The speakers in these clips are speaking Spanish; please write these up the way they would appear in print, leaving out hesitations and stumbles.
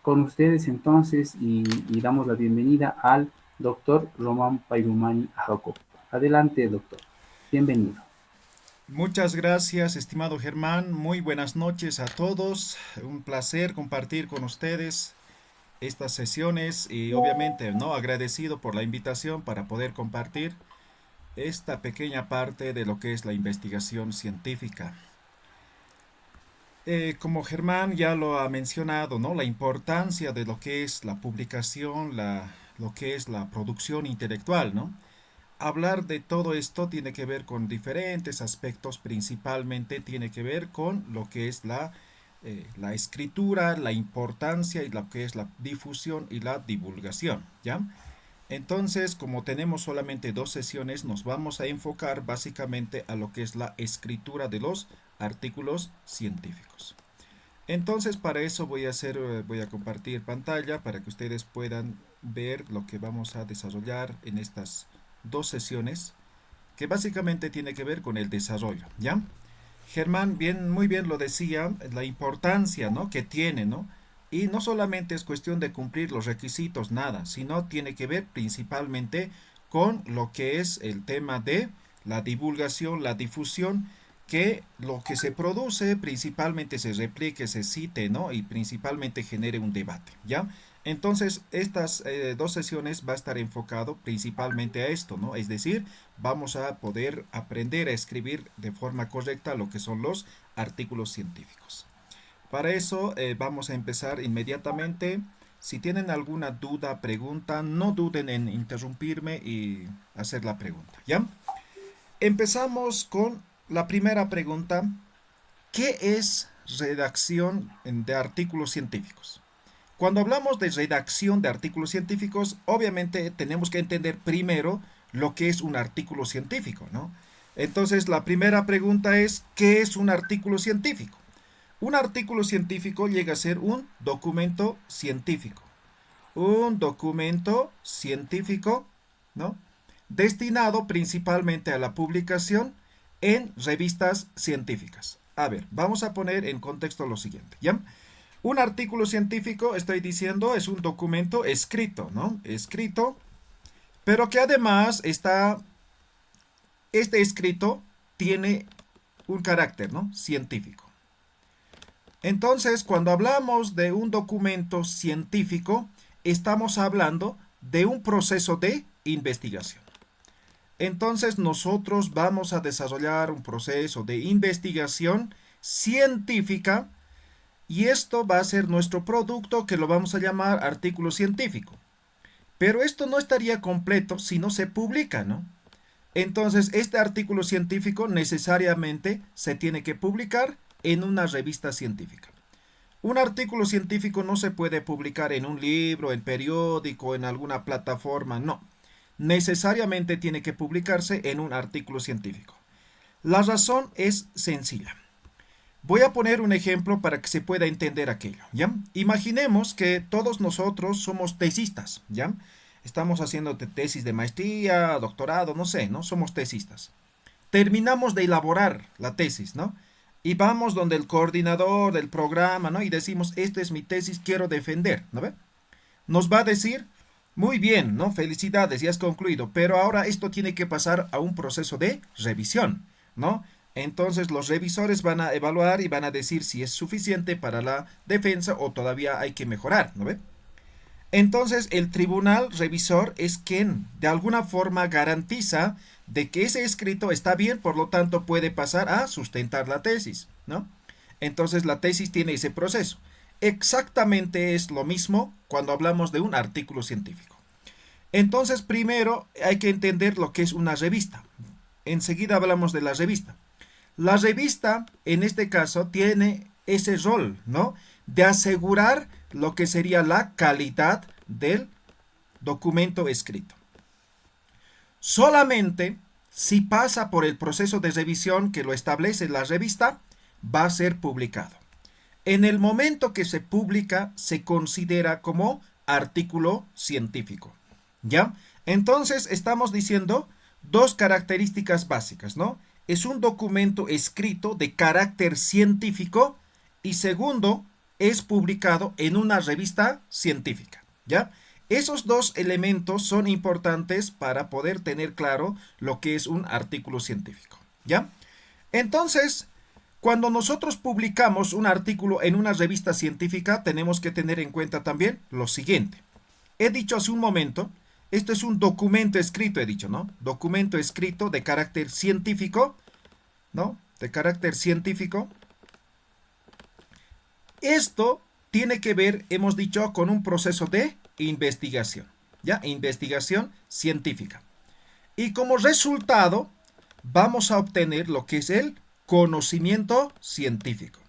con ustedes entonces y damos la bienvenida al doctor Román Pairumani Jacob. Adelante, doctor. Bienvenido. Muchas gracias, estimado Germán. Muy buenas noches a todos. Un placer compartir con ustedes estas sesiones y obviamente, ¿no? Agradecido por la invitación para poder compartir esta pequeña parte de lo que es la investigación científica. Como Germán ya lo ha mencionado, ¿no? La importancia de lo que es la publicación, lo que es la producción intelectual, ¿no? Hablar de todo esto tiene que ver con diferentes aspectos, principalmente tiene que ver con lo que es la escritura, la importancia y lo que es la difusión y la divulgación, ¿ya? Entonces, como tenemos solamente dos sesiones, nos vamos a enfocar básicamente a lo que es la escritura de los artículos científicos. Entonces, para eso voy a compartir pantalla para que ustedes puedan ver lo que vamos a desarrollar en estas dos sesiones, que básicamente tiene que ver con el desarrollo, ¿ya? Germán muy bien lo decía, la importancia, ¿no? que tiene, ¿no? Y no solamente es cuestión de cumplir los requisitos, nada, sino tiene que ver principalmente con lo que es el tema de la divulgación, la difusión, que lo que se produce principalmente se replique, se cite, ¿no? Y principalmente genere un debate, ¿ya? Entonces, estas dos sesiones va a estar enfocado principalmente a esto, ¿no? Es decir, vamos a poder aprender a escribir de forma correcta lo que son los artículos científicos. Para eso vamos a empezar inmediatamente. Si tienen alguna duda, pregunta, no duden en interrumpirme y hacer la pregunta, ¿ya? Empezamos con la primera pregunta. ¿Qué es redacción de artículos científicos? Cuando hablamos de redacción de artículos científicos, obviamente tenemos que entender primero lo que es un artículo científico, ¿no? Entonces, la primera pregunta es, ¿qué es un artículo científico? Un artículo científico llega a ser un documento científico. Un documento científico, ¿no? Destinado principalmente a la publicación en revistas científicas. A ver, vamos a poner en contexto lo siguiente, ¿ya? Un artículo científico, estoy diciendo, es un documento escrito, ¿no? Escrito, pero que además este escrito tiene un carácter, ¿no? Científico. Entonces, cuando hablamos de un documento científico, estamos hablando de un proceso de investigación. Entonces, nosotros vamos a desarrollar un proceso de investigación científica y esto va a ser nuestro producto que lo vamos a llamar artículo científico. Pero esto no estaría completo si no se publica, ¿no? Entonces, este artículo científico necesariamente se tiene que publicar en una revista científica. Un artículo científico no se puede publicar en un libro, en periódico, en alguna plataforma, no. Necesariamente tiene que publicarse en un artículo científico. La razón es sencilla. Voy a poner un ejemplo para que se pueda entender aquello, ¿ya? Imaginemos que todos nosotros somos tesistas, ¿ya? Estamos haciendo tesis de maestría, doctorado, no sé, ¿no? Somos tesistas. Terminamos de elaborar la tesis, ¿no? Y vamos donde el coordinador del programa, ¿no? Y decimos, esta es mi tesis, quiero defender, ¿no ve? Nos va a decir, muy bien, ¿no? Felicidades, ya has concluido, pero ahora esto tiene que pasar a un proceso de revisión, ¿no? Entonces los revisores van a evaluar y van a decir si es suficiente para la defensa o todavía hay que mejorar, ¿no ve? Entonces el tribunal revisor es quien de alguna forma garantiza de que ese escrito está bien, por lo tanto puede pasar a sustentar la tesis, ¿no? Entonces la tesis tiene ese proceso. Exactamente es lo mismo cuando hablamos de un artículo científico. Entonces primero hay que entender lo que es una revista. Enseguida hablamos de la revista. La revista, en este caso, tiene ese rol, ¿no? De asegurar lo que sería la calidad del documento escrito. Solamente si pasa por el proceso de revisión que lo establece la revista, va a ser publicado. En el momento que se publica, se considera como artículo científico, ¿ya? Entonces, estamos diciendo dos características básicas, ¿no? Es un documento escrito de carácter científico y segundo, es publicado en una revista científica, ¿ya? Esos dos elementos son importantes para poder tener claro lo que es un artículo científico, ¿ya? Entonces, cuando nosotros publicamos un artículo en una revista científica, tenemos que tener en cuenta también lo siguiente. He dicho hace un momento, esto es un documento escrito, he dicho, ¿no? Documento escrito de carácter científico, ¿no? De carácter científico. Esto tiene que ver, hemos dicho, con un proceso de investigación, ¿ya? Investigación científica. Y como resultado, vamos a obtener lo que es el conocimiento científico.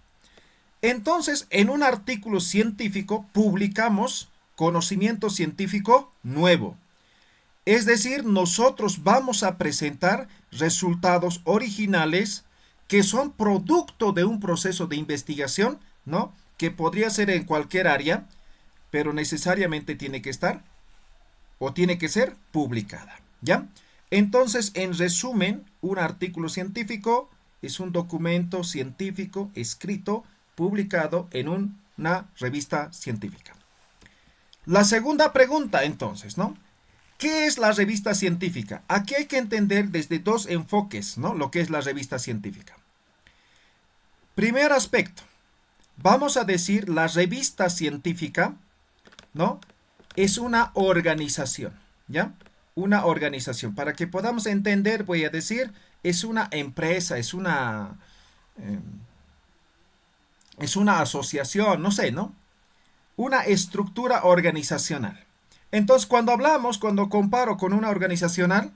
Entonces, en un artículo científico publicamos conocimiento científico nuevo. Es decir, nosotros vamos a presentar resultados originales que son producto de un proceso de investigación, ¿no? Que podría ser en cualquier área, pero necesariamente tiene que estar o tiene que ser publicada, ¿ya? Entonces, en resumen, un artículo científico es un documento científico escrito, publicado en una revista científica. La segunda pregunta, entonces, ¿no? ¿Qué es la revista científica? Aquí hay que entender desde dos enfoques, ¿no? Lo que es la revista científica. Primer aspecto, vamos a decir la revista científica, ¿no? Es una organización, ¿ya? Una organización. Para que podamos entender, voy a decir, es una empresa, es una asociación, no sé, ¿no? Una estructura organizacional. Entonces, cuando comparo con una organización,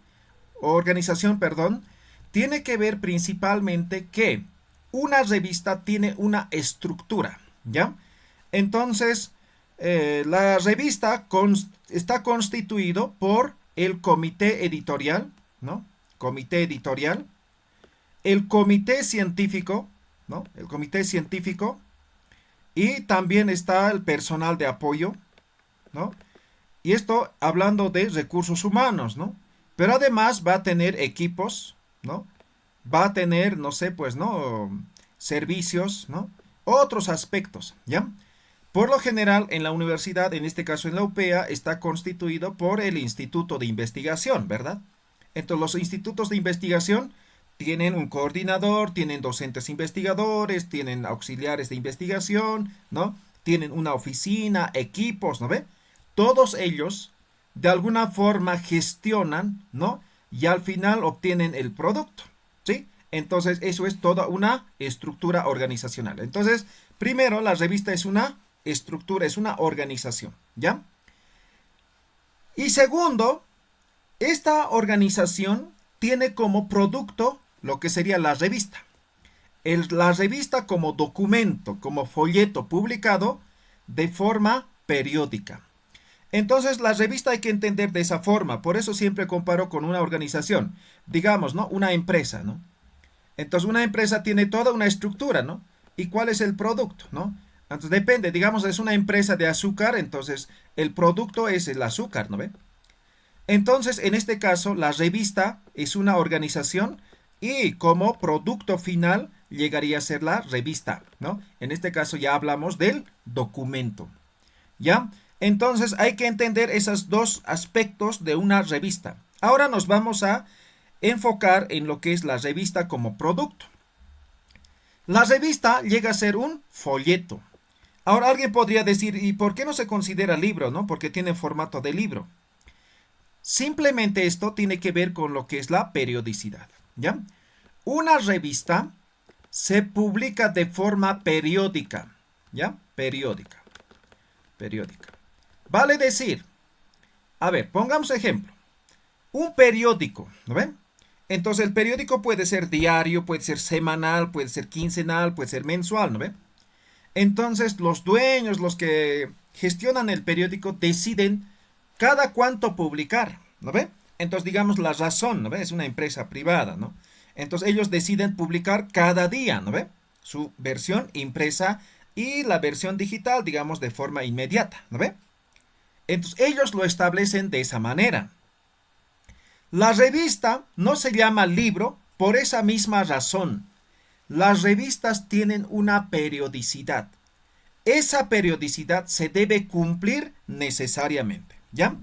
perdón, tiene que ver principalmente que una revista tiene una estructura, ¿ya? Entonces, la revista está constituido por el comité editorial, ¿no? Comité editorial, el comité científico, ¿no? El comité científico, y también está el personal de apoyo, ¿no? Y esto hablando de recursos humanos, ¿no? Pero además va a tener equipos, ¿no? Va a tener, no sé, pues, ¿no? Servicios, ¿no? Otros aspectos, ¿ya? Por lo general, en la universidad, en este caso en la UPEA, está constituido por el Instituto de Investigación, ¿verdad? Entonces, los institutos de investigación tienen un coordinador, tienen docentes investigadores, tienen auxiliares de investigación, ¿no? Tienen una oficina, equipos, ¿no ve? Todos ellos, de alguna forma, gestionan, ¿no? Y al final obtienen el producto, ¿sí? Entonces, eso es toda una estructura organizacional. Entonces, primero, la revista es una estructura, es una organización, ¿ya? Y segundo, esta organización tiene como producto lo que sería la revista. La revista como documento, como folleto publicado de forma periódica. Entonces, la revista hay que entender de esa forma. Por eso siempre comparo con una organización. Digamos, ¿no? Una empresa, ¿no? Entonces, una empresa tiene toda una estructura, ¿no? ¿Y cuál es el producto, no? Entonces, depende. Digamos, es una empresa de azúcar, entonces el producto es el azúcar, ¿no ve? Entonces, en este caso, la revista es una organización y como producto final llegaría a ser la revista, ¿no? En este caso ya hablamos del documento, ¿ya? Entonces hay que entender esos dos aspectos de una revista. Ahora nos vamos a enfocar en lo que es la revista como producto. La revista llega a ser un folleto. Ahora alguien podría decir, ¿y por qué no se considera libro, no? Porque tiene formato de libro. Simplemente esto tiene que ver con lo que es la periodicidad, ¿ya? Una revista se publica de forma periódica, ¿ya? Periódica. Vale decir, a ver, pongamos ejemplo. Un periódico, ¿no ven? Entonces el periódico puede ser diario, puede ser semanal, puede ser quincenal, puede ser mensual, ¿no ven? Entonces los dueños, los que gestionan el periódico, deciden cada cuánto publicar, ¿no ve? Entonces, digamos, La Razón, ¿no ve? Es una empresa privada, ¿no? Entonces, ellos deciden publicar cada día, ¿no ve? Su versión impresa y la versión digital, digamos, de forma inmediata, ¿no ve? Entonces, ellos lo establecen de esa manera. La revista no se llama libro por esa misma razón. Las revistas tienen una periodicidad. esa periodicidad se debe cumplir necesariamente, ¿ya?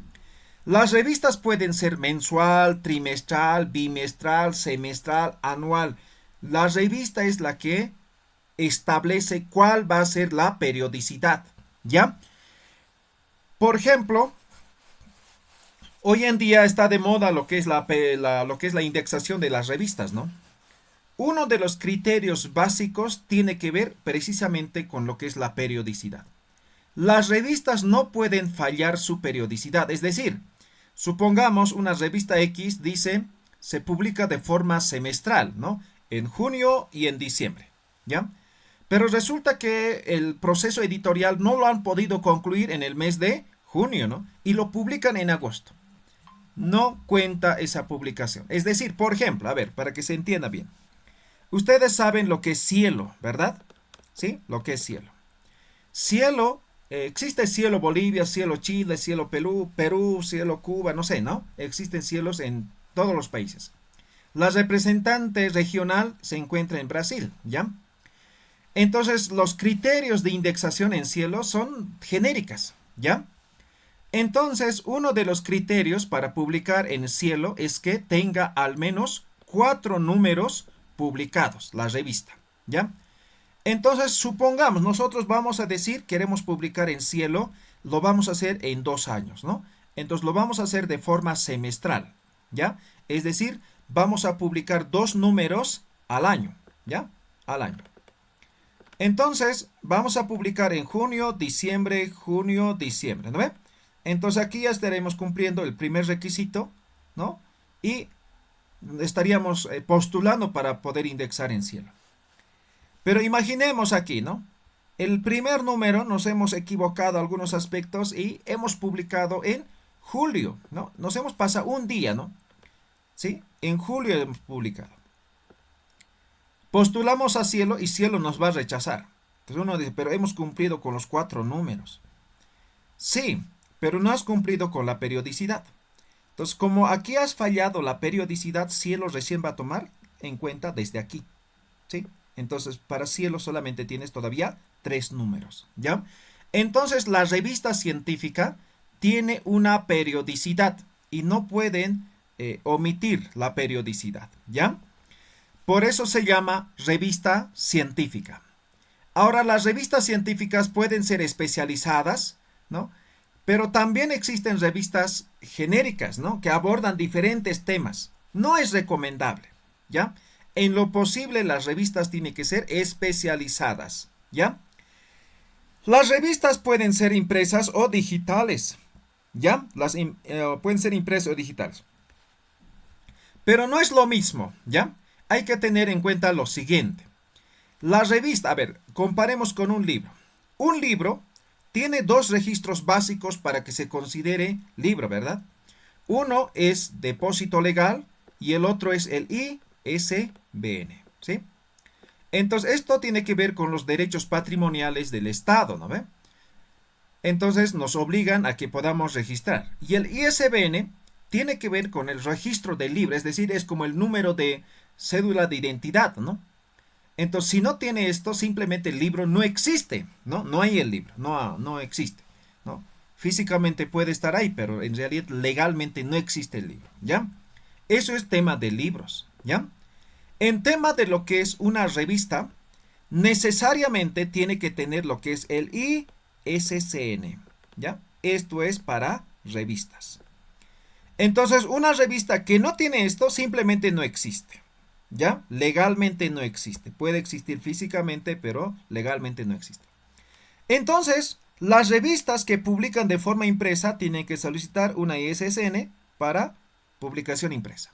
Las revistas pueden ser mensual, trimestral, bimestral, semestral, anual. La revista es la que establece cuál va a ser la periodicidad, ¿ya? Por ejemplo, hoy en día está de moda lo que es lo que es la indexación de las revistas, ¿no? Uno de los criterios básicos tiene que ver precisamente con lo que es la periodicidad. Las revistas no pueden fallar su periodicidad, es decir, supongamos una revista X dice se publica de forma semestral, ¿no? En junio y en diciembre, ¿ya? Pero resulta que el proceso editorial no lo han podido concluir en el mes de junio, ¿no? Y lo publican en agosto. No cuenta esa publicación. Es decir, por ejemplo, a ver, para que se entienda bien. Ustedes saben lo que es cielo, ¿verdad? ¿Sí? Lo que es cielo. Cielo, existe cielo Bolivia, cielo Chile, cielo Perú, cielo Cuba, no sé, ¿no? Existen cielos en todos los países. La representante regional se encuentra en Brasil, ¿ya? Entonces, los criterios de indexación en cielo son genéricas, ¿ya? Entonces, uno de los criterios para publicar en cielo es que tenga al menos 4 números publicados, la revista, ¿ya? Entonces, supongamos, nosotros vamos a decir, queremos publicar en cielo, lo vamos a hacer en 2 años, ¿no? Entonces, lo vamos a hacer de forma semestral, ¿ya? Es decir, vamos a publicar 2 números al año, ¿ya? Al año. Entonces, vamos a publicar en junio, diciembre, ¿no ve? Entonces, aquí ya estaremos cumpliendo el primer requisito, ¿no? Y estaríamos postulando para poder indexar en cielo. Pero imaginemos aquí, ¿no? El primer número nos hemos equivocado en algunos aspectos y hemos publicado en julio, ¿no? Nos hemos pasado un día, ¿no? ¿Sí? En julio hemos publicado. Postulamos a cielo y cielo nos va a rechazar. Entonces uno dice, pero hemos cumplido con los 4 números. Sí, pero no has cumplido con la periodicidad. Entonces, como aquí has fallado la periodicidad, cielo recién va a tomar en cuenta desde aquí, ¿sí? Entonces, para cielo solamente tienes todavía 3 números, ¿ya? Entonces, la revista científica tiene una periodicidad y no pueden omitir la periodicidad, ¿ya? Por eso se llama revista científica. Ahora, las revistas científicas pueden ser especializadas, ¿no? Pero también existen revistas genéricas, ¿no? Que abordan diferentes temas. No es recomendable, ¿ya? En lo posible, las revistas tienen que ser especializadas, ¿ya? Las revistas pueden ser impresas o digitales, ¿ya? Pueden ser impresas o digitales. Pero no es lo mismo, ¿ya? Hay que tener en cuenta lo siguiente. La revista, a ver, comparemos con un libro. Un libro tiene 2 registros básicos para que se considere libro, ¿verdad? Uno es depósito legal y el otro es el ISBN, ¿sí? Entonces, esto tiene que ver con los derechos patrimoniales del Estado, ¿no ve? Entonces, nos obligan a que podamos registrar. Y el ISBN tiene que ver con el registro del libro, es decir, es como el número de cédula de identidad, ¿no? Entonces, si no tiene esto, simplemente el libro no existe, ¿no? No hay el libro, no existe, ¿no? Físicamente puede estar ahí, pero en realidad legalmente no existe el libro, ¿ya? Eso es tema de libros, ¿ya? En tema de lo que es una revista, necesariamente tiene que tener lo que es el ISSN, ¿ya? Esto es para revistas. Entonces, una revista que no tiene esto simplemente no existe, ¿ya? Legalmente no existe. Puede existir físicamente, pero legalmente no existe. Entonces, las revistas que publican de forma impresa tienen que solicitar una ISSN para publicación impresa.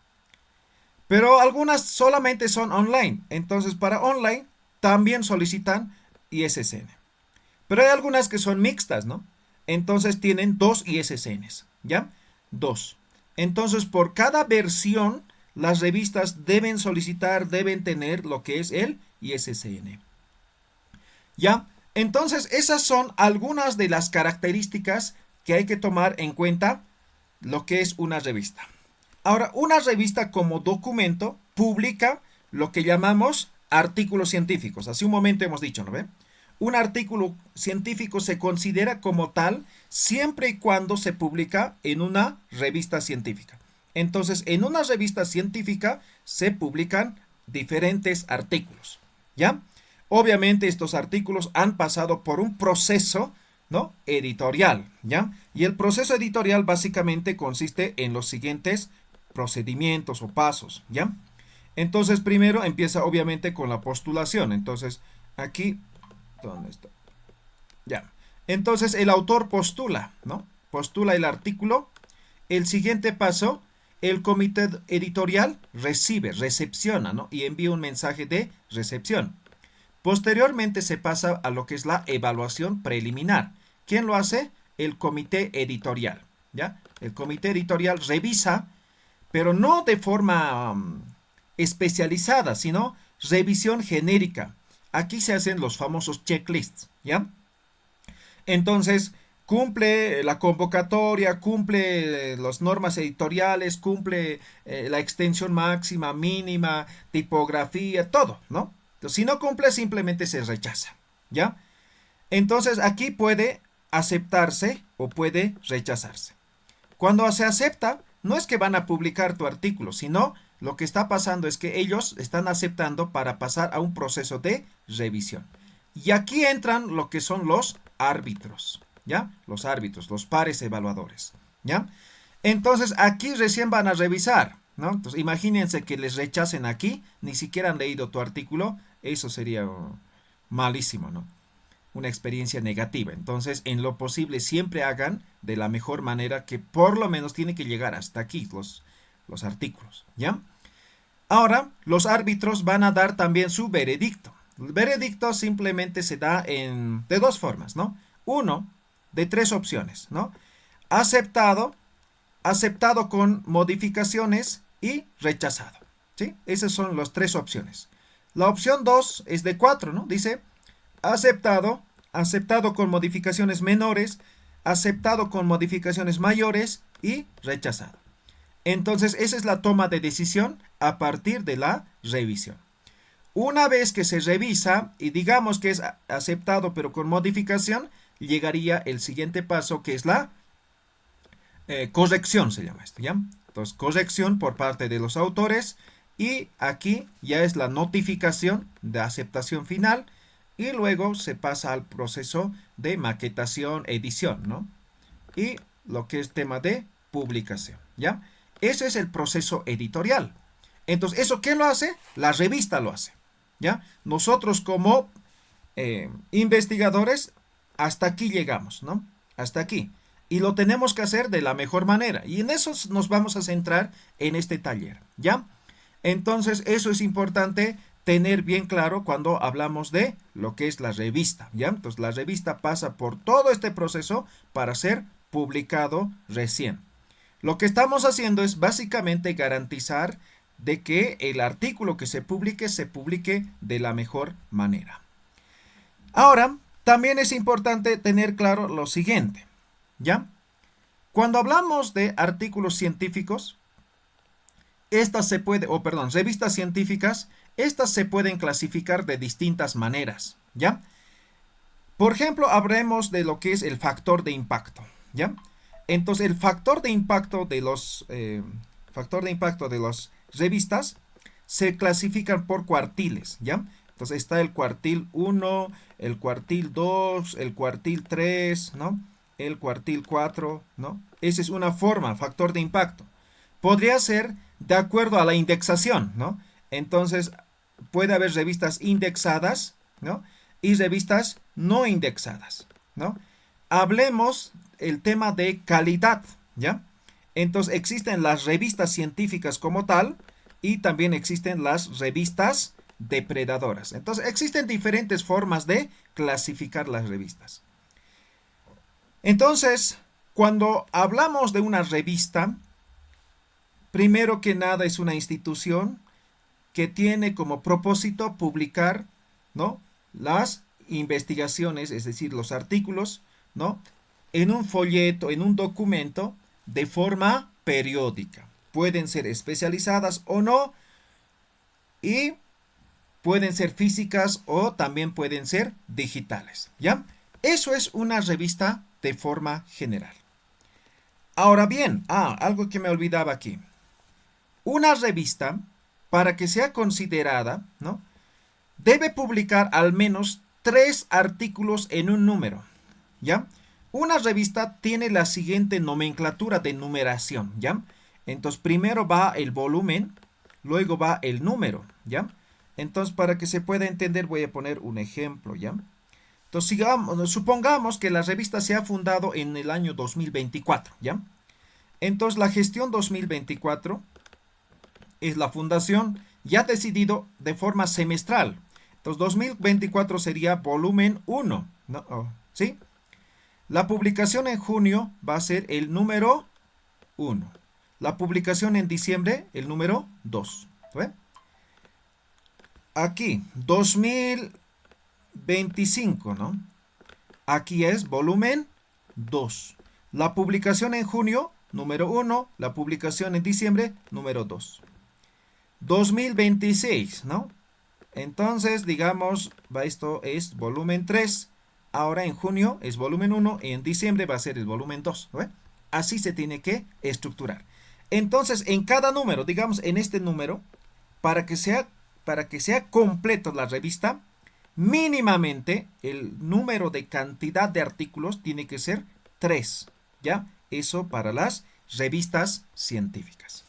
Pero algunas solamente son online. Entonces, para online también solicitan ISSN. Pero hay algunas que son mixtas, ¿no? Entonces tienen 2 ISSNs, ¿ya? 2. Entonces, por cada versión, las revistas deben solicitar, deben tener lo que es el ISSN. ¿Ya? Entonces, esas son algunas de las características que hay que tomar en cuenta lo que es una revista. Ahora, una revista como documento publica lo que llamamos artículos científicos. Hace un momento hemos dicho, ¿no ve? un artículo científico se considera como tal siempre y cuando se publica en una revista científica. Entonces, en una revista científica se publican diferentes artículos, ¿ya? Obviamente estos artículos han pasado por un proceso, ¿no? Editorial, ¿ya? Y el proceso editorial básicamente consiste en los siguientes procedimientos o pasos, ¿ya? Entonces, primero empieza obviamente con la postulación. Entonces, aquí, ¿dónde está? Ya. Entonces, el autor postula, ¿no? Postula el artículo. El siguiente paso, el comité editorial recepciona, ¿no? Y envía un mensaje de recepción. Posteriormente se pasa a lo que es la evaluación preliminar. ¿Quién lo hace? El comité editorial, ¿ya? El comité editorial revisa, pero no de forma especializada, sino revisión genérica. Aquí se hacen los famosos checklists, ¿ya? Entonces, cumple la convocatoria, cumple las normas editoriales, cumple la extensión máxima, mínima, tipografía, todo, ¿no? Entonces, si no cumple, simplemente se rechaza, ¿ya? Entonces, aquí puede aceptarse o puede rechazarse. Cuando se acepta, no es que van a publicar tu artículo, sino lo que está pasando es que ellos están aceptando para pasar a un proceso de revisión. Y aquí entran lo que son los árbitros, ¿ya? Los árbitros, los pares evaluadores, ¿ya? Entonces aquí recién van a revisar, ¿no? Entonces imagínense que les rechacen aquí, ni siquiera han leído tu artículo, eso sería malísimo, ¿no? Una experiencia negativa. Entonces, en lo posible, siempre hagan de la mejor manera, que por lo menos tiene que llegar hasta aquí los artículos, ¿ya? Ahora, los árbitros van a dar también su veredicto. El veredicto simplemente se da de dos formas, ¿no? Uno, de tres opciones, ¿no? Aceptado, aceptado con modificaciones y rechazado, ¿sí? Esas son las tres opciones. La opción 2 es de 4, ¿no? Dice aceptado, aceptado con modificaciones menores, aceptado con modificaciones mayores y rechazado. Entonces, esa es la toma de decisión a partir de la revisión. Una vez que se revisa y digamos que es aceptado pero con modificación, llegaría el siguiente paso, que es la corrección, se llama esto, ¿ya? Entonces, corrección por parte de los autores, y aquí ya es la notificación de aceptación final, y luego se pasa al proceso de maquetación, edición, ¿no? Y lo que es tema de publicación, ¿ya? Ese es el proceso editorial. Entonces, ¿eso quién lo hace? La revista lo hace, ¿ya? Nosotros como investigadores, hasta aquí llegamos, ¿no? Hasta aquí. Y lo tenemos que hacer de la mejor manera. Y en eso nos vamos a centrar en este taller, ¿ya? Entonces, eso es importante tener bien claro cuando hablamos de lo que es la revista, ¿ya? Entonces, la revista pasa por todo este proceso para ser publicado recién. Lo que estamos haciendo es básicamente garantizar de que el artículo que se publique de la mejor manera. Ahora, también es importante tener claro lo siguiente, ¿ya? Cuando hablamos de artículos científicos, revistas científicas, estas se pueden clasificar de distintas maneras, ¿ya? Por ejemplo, hablemos de lo que es el factor de impacto, ¿ya? Entonces, el factor de impacto de las revistas se clasifican por cuartiles, ¿ya? Entonces, está el cuartil 1, el cuartil 2, el cuartil 3, ¿no? El cuartil 4, ¿no? Esa es una forma, factor de impacto. Podría ser de acuerdo a la indexación, ¿no? Entonces, puede haber revistas indexadas, ¿no? Y revistas no indexadas, ¿no? Hablemos el tema de calidad, ¿ya? Entonces, existen las revistas científicas como tal y también existen las revistas depredadoras. Entonces, existen diferentes formas de clasificar las revistas. Entonces, cuando hablamos de una revista, primero que nada es una institución que tiene como propósito publicar, ¿no?, las investigaciones, es decir, los artículos, ¿no?, en un folleto, en un documento, de forma periódica. Pueden ser especializadas o no, y pueden ser físicas o también pueden ser digitales, ¿ya? Eso es una revista de forma general. Ahora bien, algo que me olvidaba aquí. Una revista, para que sea considerada, ¿no? Debe publicar al menos 3 artículos en un número, ¿ya? Una revista tiene la siguiente nomenclatura de numeración, ¿ya? Entonces, primero va el volumen, luego va el número, ¿ya? Entonces, para que se pueda entender, voy a poner un ejemplo, ¿ya? Entonces, supongamos que la revista se ha fundado en el año 2024, ¿ya? Entonces, la gestión 2024 es la fundación ya decidido de forma semestral. Entonces, 2024 sería volumen 1, ¿no? ¿Sí? La publicación en junio va a ser el número 1. La publicación en diciembre, el número 2. ¿Ve? Aquí, 2025, ¿no? Aquí es volumen 2. La publicación en junio, número 1. La publicación en diciembre, número 2. 2026, ¿no? Entonces, digamos, esto es volumen 3. Ahora en junio es volumen 1 y en diciembre va a ser el volumen 2. ¿Ve? Así se tiene que estructurar. Entonces, en cada número, digamos, en este número, para que sea completa la revista, mínimamente el número de cantidad de artículos tiene que ser 3. ¿Ya? Eso para las revistas científicas.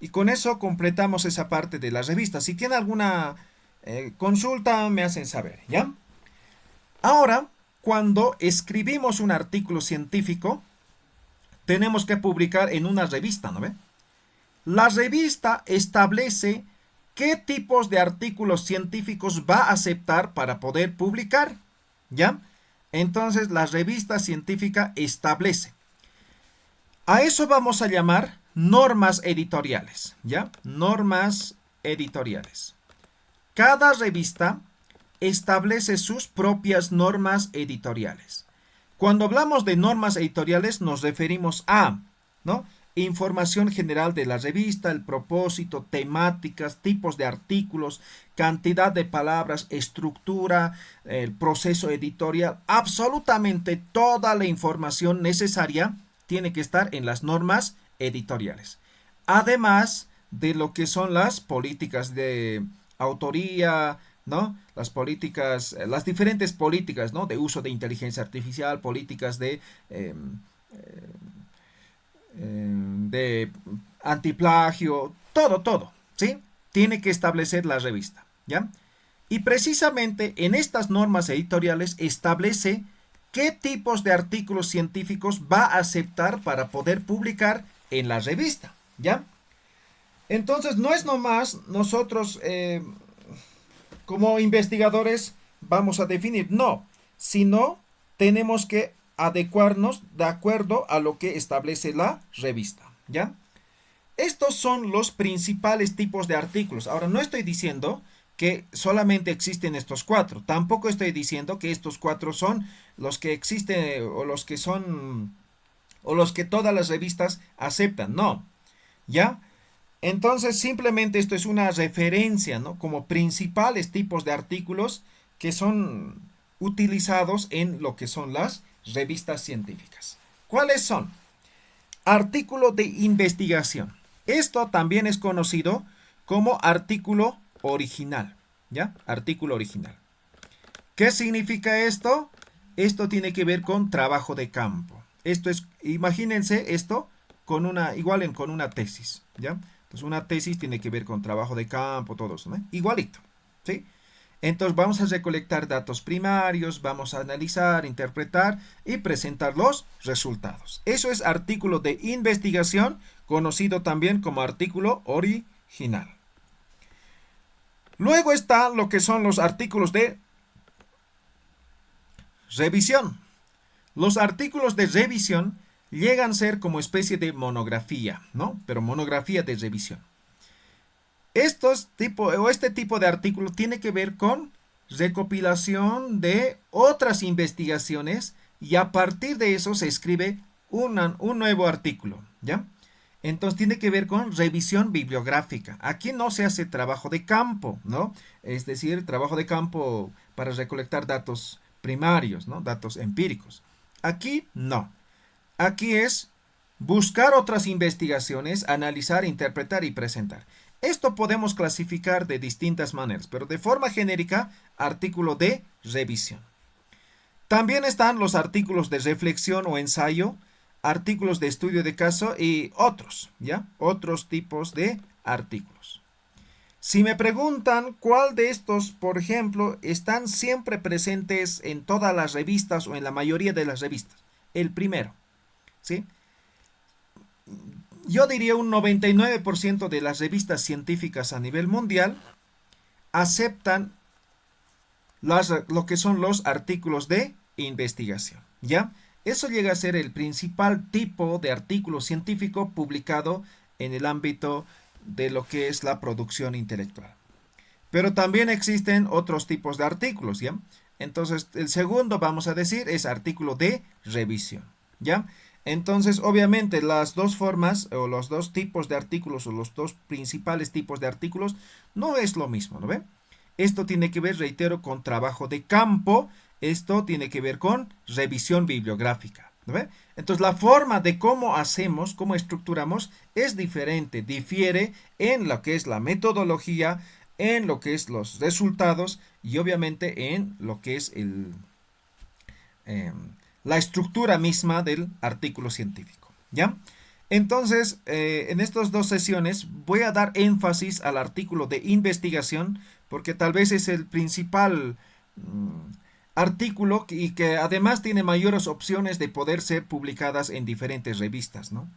Y con eso completamos esa parte de la revista. Si tiene alguna consulta, me hacen saber, ¿ya? Ahora, cuando escribimos un artículo científico, tenemos que publicar en una revista, ¿no ve? La revista establece qué tipos de artículos científicos va a aceptar para poder publicar, ¿ya? Entonces, la revista científica establece. A eso vamos a llamar normas editoriales, ¿ya? Normas editoriales. Cada revista establece sus propias normas editoriales. Cuando hablamos de normas editoriales nos referimos a, ¿no? Información general de la revista, el propósito, temáticas, tipos de artículos, cantidad de palabras, estructura, el proceso editorial, absolutamente toda la información necesaria tiene que estar en las normas editoriales. Además de lo que son las políticas de autoría, ¿no? Las políticas, las diferentes políticas, ¿no? De uso de inteligencia artificial, políticas de antiplagio, todo, ¿sí? Tiene que establecer la revista, ¿ya? Y precisamente en estas normas editoriales establece qué tipos de artículos científicos va a aceptar para poder publicar en la revista, ¿ya? Entonces, no es nomás nosotros como investigadores vamos a definir, no, sino tenemos que adecuarnos de acuerdo a lo que establece la revista, ¿ya? Estos son los principales tipos de artículos. Ahora, no estoy diciendo que solamente existen estos 4. Tampoco estoy diciendo que estos 4 son los que existen o los que son o los que todas las revistas aceptan. No, ¿ya? Entonces, simplemente esto es una referencia, ¿no? Como principales tipos de artículos que son utilizados en lo que son las revistas científicas. ¿Cuáles son? Artículo de investigación. Esto también es conocido como artículo original, ¿ya? Artículo original. ¿Qué significa esto? Esto tiene que ver con trabajo de campo. Esto es, imagínense esto con con una tesis, ¿ya? Entonces una tesis tiene que ver con trabajo de campo, todo eso, ¿no? Igualito, ¿sí? Entonces vamos a recolectar datos primarios, vamos a analizar, interpretar y presentar los resultados. Eso es artículo de investigación, conocido también como artículo original. Luego está lo que son los artículos de revisión. Los artículos de revisión llegan a ser como especie de monografía, ¿no? Pero monografía de revisión. Este tipo de artículo tiene que ver con recopilación de otras investigaciones y a partir de eso se escribe un nuevo artículo, ¿ya? Entonces tiene que ver con revisión bibliográfica. Aquí no se hace trabajo de campo, ¿no? Es decir, trabajo de campo para recolectar datos primarios, ¿no? Datos empíricos. Aquí no. Aquí es buscar otras investigaciones, analizar, interpretar y presentar. Esto podemos clasificar de distintas maneras, pero de forma genérica, artículo de revisión. También están los artículos de reflexión o ensayo, artículos de estudio de caso y otros, ¿ya? Otros tipos de artículos. Si me preguntan cuál de estos, por ejemplo, están siempre presentes en todas las revistas o en la mayoría de las revistas, el primero, ¿sí? Yo diría un 99% de las revistas científicas a nivel mundial aceptan lo que son los artículos de investigación, ¿ya? Eso llega a ser el principal tipo de artículo científico publicado en el ámbito de lo que es la producción intelectual. Pero también existen otros tipos de artículos, ¿ya? Entonces, el segundo, vamos a decir, es artículo de revisión, ¿ya? Entonces, obviamente, las dos formas o los dos tipos de artículos o los dos principales tipos de artículos no es lo mismo, ¿no ve? Esto tiene que ver, reitero, con trabajo de campo. Esto tiene que ver con revisión bibliográfica, ¿no ve? Entonces, la forma de cómo hacemos, cómo estructuramos, es diferente, difiere en lo que es la metodología, en lo que es los resultados y obviamente en lo que es la estructura misma del artículo científico, ¿ya? Entonces, en estas dos sesiones voy a dar énfasis al artículo de investigación porque tal vez es el principal artículo y que además tiene mayores opciones de poder ser publicadas en diferentes revistas, ¿no?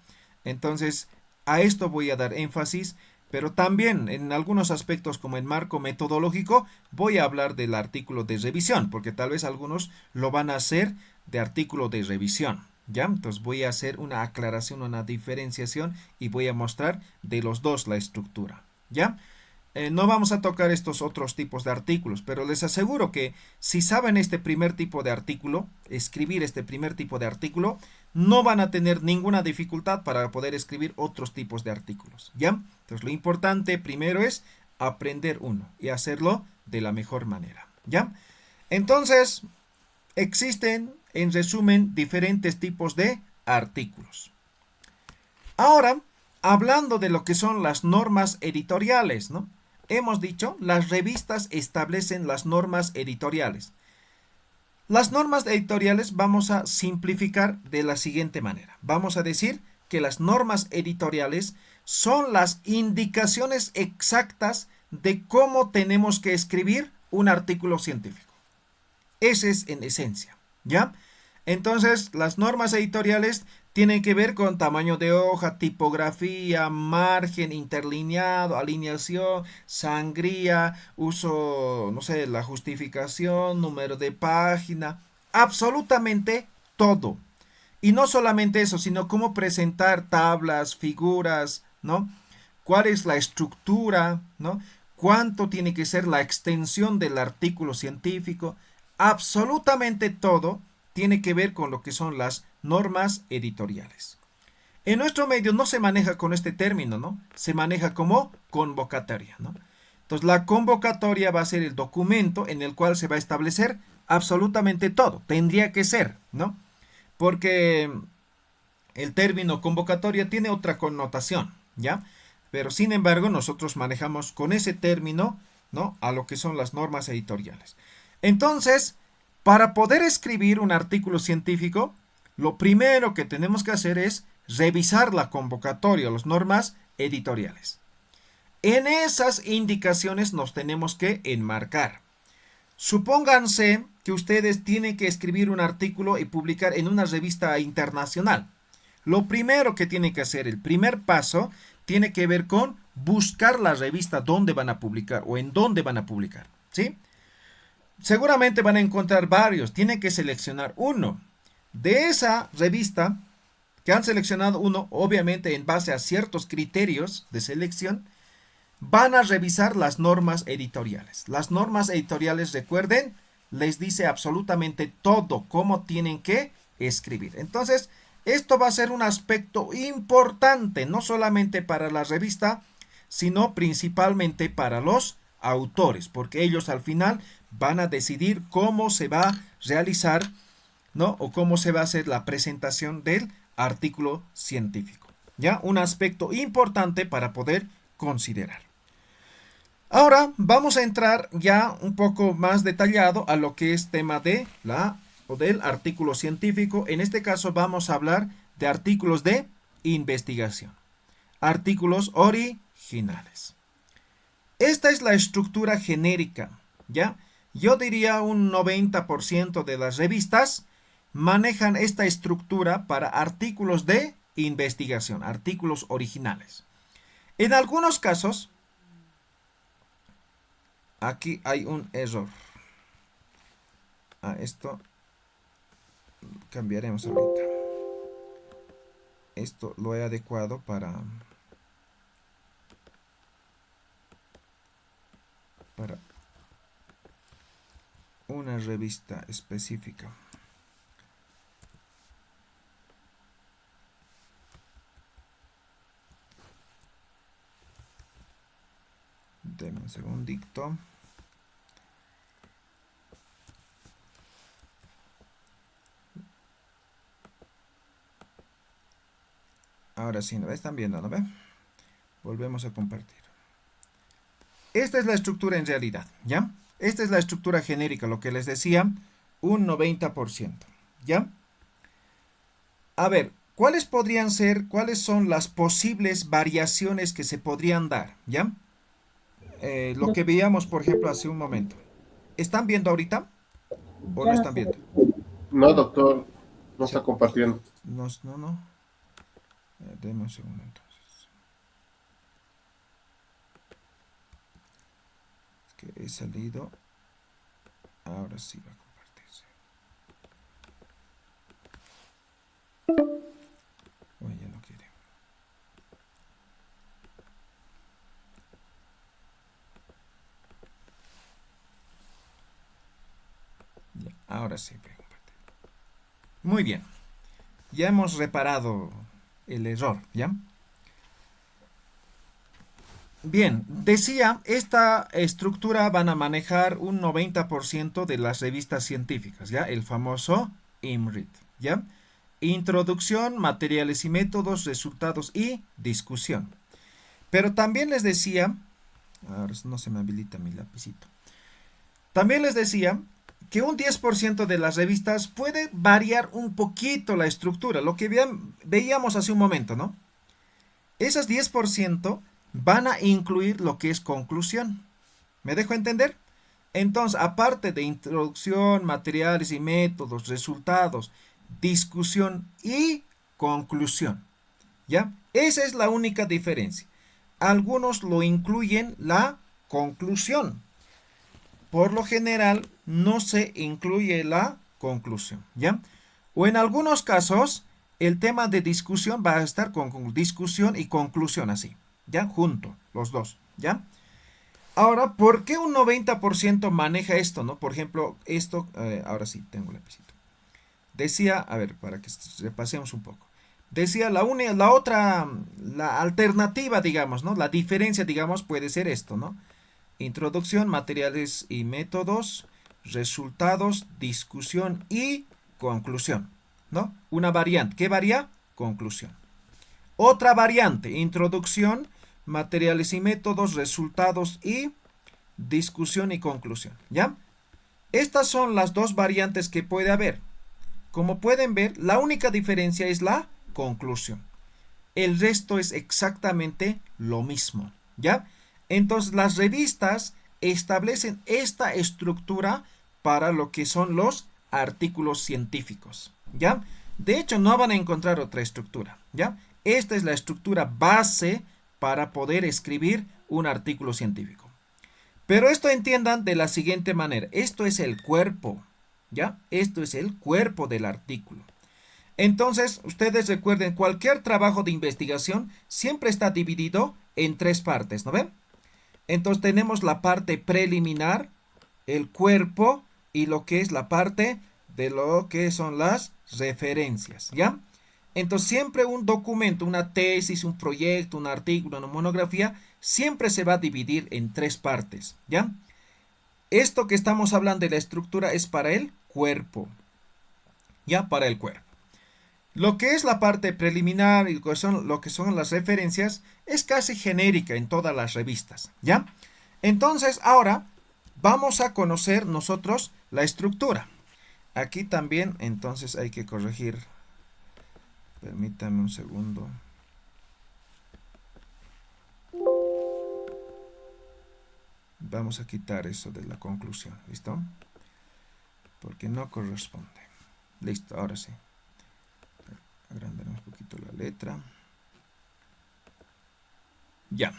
Entonces, a esto voy a dar énfasis, pero también en algunos aspectos como en marco metodológico voy a hablar del artículo de revisión, porque tal vez algunos lo van a hacer de artículo de revisión, ¿ya? Entonces voy a hacer una aclaración, una diferenciación y voy a mostrar de los dos la estructura, ¿ya? No vamos a tocar estos otros tipos de artículos, pero les aseguro que si saben este primer tipo de artículo, escribir este primer tipo de artículo, no van a tener ninguna dificultad para poder escribir otros tipos de artículos, ¿ya? Entonces lo importante primero es aprender uno y hacerlo de la mejor manera, ¿ya? Entonces, existen, en resumen, diferentes tipos de artículos. Ahora, hablando de lo que son las normas editoriales, ¿no? Hemos dicho, las revistas establecen las normas editoriales. Las normas editoriales vamos a simplificar de la siguiente manera. Vamos a decir que las normas editoriales son las indicaciones exactas de cómo tenemos que escribir un artículo científico. Ese es en esencia, ¿ya? Entonces, las normas editoriales tienen que ver con tamaño de hoja, tipografía, margen, interlineado, alineación, sangría, uso, no sé, la justificación, número de página, absolutamente todo. Y no solamente eso, sino cómo presentar tablas, figuras, ¿no? ¿Cuál es la estructura, ¿no? ¿Cuánto tiene que ser la extensión del artículo científico? Absolutamente todo tiene que ver con lo que son las normas editoriales. En nuestro medio no se maneja con este término, ¿no? Se maneja como convocatoria, ¿no? Entonces, la convocatoria va a ser el documento en el cual se va a establecer absolutamente todo. Tendría que ser, ¿no? Porque el término convocatoria tiene otra connotación, ¿ya? Pero, sin embargo, nosotros manejamos con ese término, ¿no? A lo que son las normas editoriales. Entonces, para poder escribir un artículo científico, lo primero que tenemos que hacer es revisar la convocatoria, las normas editoriales. En esas indicaciones nos tenemos que enmarcar. Supónganse que ustedes tienen que escribir un artículo y publicar en una revista internacional. Lo primero que tienen que hacer, el primer paso, tiene que ver con buscar la revista donde van a publicar o en dónde van a publicar, ¿sí? Seguramente van a encontrar varios, tienen que seleccionar uno. De esa revista que han seleccionado uno, obviamente en base a ciertos criterios de selección, van a revisar las normas editoriales. Las normas editoriales, recuerden, les dice absolutamente todo cómo tienen que escribir. Entonces, Esto va a ser un aspecto importante, no solamente para la revista, sino principalmente para los autores, porque ellos al final van a decidir cómo se va a realizar, ¿no? O cómo se va a hacer la presentación del artículo científico. ¿Ya? Un aspecto importante para poder considerar. Ahora vamos a entrar ya un poco más detallado a lo que es tema de la o del artículo científico. En este caso vamos a hablar de artículos de investigación. Artículos originales. Esta es la estructura genérica, ¿ya? Yo diría un 90% de las revistas manejan esta estructura para artículos de investigación, artículos originales. En algunos casos, aquí hay un error. Esto cambiaremos ahorita. Esto lo he adecuado para una revista específica. Deme un segundito. Ahora sí, ¿no? ¿Están viendo, no ve? Volvemos a compartir. Esta es la estructura en realidad, ¿ya? Esta es la estructura genérica, lo que les decía, un 90%, ¿ya? A ver, cuáles son las posibles variaciones que se podrían dar, ¿ya? Lo que veíamos, por ejemplo, hace un momento. ¿Están viendo ahorita o no están viendo? No, doctor, no Sí. está compartiendo. No. Deme un segundo entonces. Es que he salido. Ahora sí va a compartirse. Uy, ya no quiere. Ya, ahora sí voy a compartir. Muy bien. Ya hemos reparado el error, ¿ya? Bien, decía, esta estructura van a manejar un 90% de las revistas científicas, ¿ya? El famoso IMRIT, ¿ya? Introducción, materiales y métodos, resultados y discusión. Pero también les decía, ahora no se me habilita mi lapicito. También les decía que un 10% de las revistas puede variar un poquito la estructura, lo que veíamos hace un momento, ¿no? Esas 10% van a incluir lo que es conclusión. ¿Me dejo entender? Entonces, aparte de introducción, materiales y métodos, resultados, discusión y conclusión, ¿ya? Esa es la única diferencia. Algunos lo incluyen la conclusión. Por lo general, no se incluye la conclusión, ¿ya? O en algunos casos, el tema de discusión va a estar con discusión y conclusión así, ¿ya? Junto, los dos, ¿ya? Ahora, ¿por qué un 90% maneja esto, no? Por ejemplo, esto, ahora sí, tengo el lapicito. Decía, a ver, para que repasemos un poco. Decía, la alternativa, digamos, ¿no? La diferencia, digamos, puede ser esto, ¿no? Introducción, materiales y métodos, resultados, discusión y conclusión, ¿no? Una variante. ¿Qué varía? Conclusión. Otra variante, introducción, materiales y métodos, resultados y discusión y conclusión, ¿ya? Estas son las dos variantes que puede haber. Como pueden ver, la única diferencia es la conclusión. El resto es exactamente lo mismo, ¿ya? Entonces las revistas establecen esta estructura para lo que son los artículos científicos, ¿ya? De hecho, no van a encontrar otra estructura, ¿ya? Esta es la estructura base para poder escribir un artículo científico. Pero esto entiendan de la siguiente manera. Esto es el cuerpo, ¿ya? Esto es el cuerpo del artículo. Entonces, ustedes recuerden, cualquier trabajo de investigación siempre está dividido en tres partes, ¿no ven? Entonces tenemos la parte preliminar, el cuerpo y lo que es la parte de lo que son las referencias, ¿ya? Entonces siempre un documento, una tesis, un proyecto, un artículo, una monografía, siempre se va a dividir en tres partes, ¿ya? Esto que estamos hablando de la estructura es para el cuerpo, ¿ya? Para el cuerpo. Lo que es la parte preliminar y lo que son las referencias es casi genérica en todas las revistas, ¿ya? Entonces ahora vamos a conocer nosotros la estructura. Aquí también entonces hay que corregir. Permítame un segundo. Vamos a quitar eso de la conclusión, ¿listo? Porque no corresponde. Listo, ahora sí. Agrandar un poquito la letra. Ya.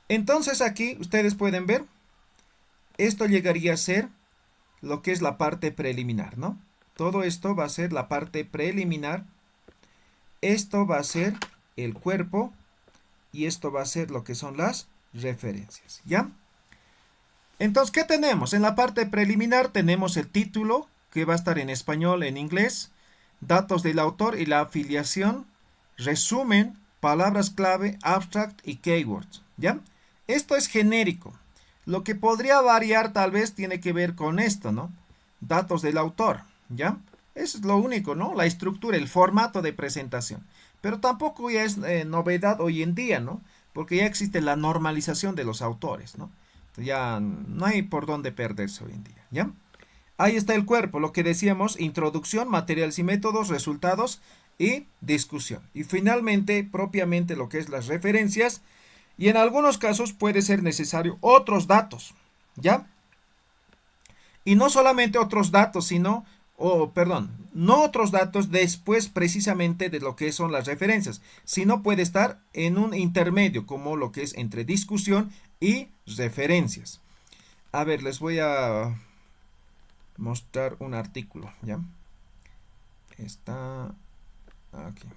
Entonces aquí ustedes pueden ver, esto llegaría a ser lo que es la parte preliminar, ¿no? Todo esto va a ser la parte preliminar. Esto va a ser el cuerpo y esto va a ser lo que son las referencias, ¿ya? Entonces, ¿qué tenemos? En la parte preliminar tenemos el título, que va a estar en español, en inglés, datos del autor y la afiliación, resumen, palabras clave, abstract y keywords, ¿ya? Esto es genérico. Lo que podría variar tal vez tiene que ver con esto, ¿no? Datos del autor, ¿ya? Eso es lo único, ¿no? La estructura, el formato de presentación. Pero tampoco ya es novedad hoy en día, ¿no? Porque ya existe la normalización de los autores, ¿no? Entonces ya no hay por dónde perderse hoy en día, ¿ya? Ahí está el cuerpo, lo que decíamos, introducción, materiales y métodos, resultados y discusión. Y finalmente, propiamente lo que es las referencias, y en algunos casos puede ser necesario otros datos, ¿ya? Y no solamente otros datos, sino, no otros datos después precisamente de lo que son las referencias, sino puede estar en un intermedio, como lo que es entre discusión y referencias. A ver, les voy a mostrar un artículo, ¿ya? Está aquí.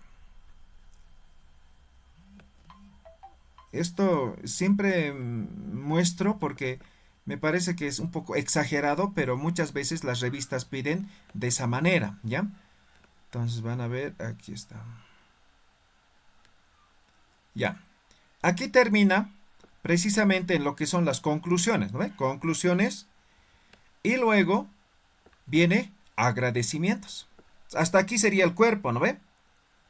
Esto siempre muestro porque me parece que es un poco exagerado, pero muchas veces las revistas piden de esa manera, ¿ya? Entonces van a ver, aquí está. Ya. Aquí termina precisamente en lo que son las conclusiones, ¿no ve? Conclusiones. Y luego viene agradecimientos. Hasta aquí sería el cuerpo, ¿no ve?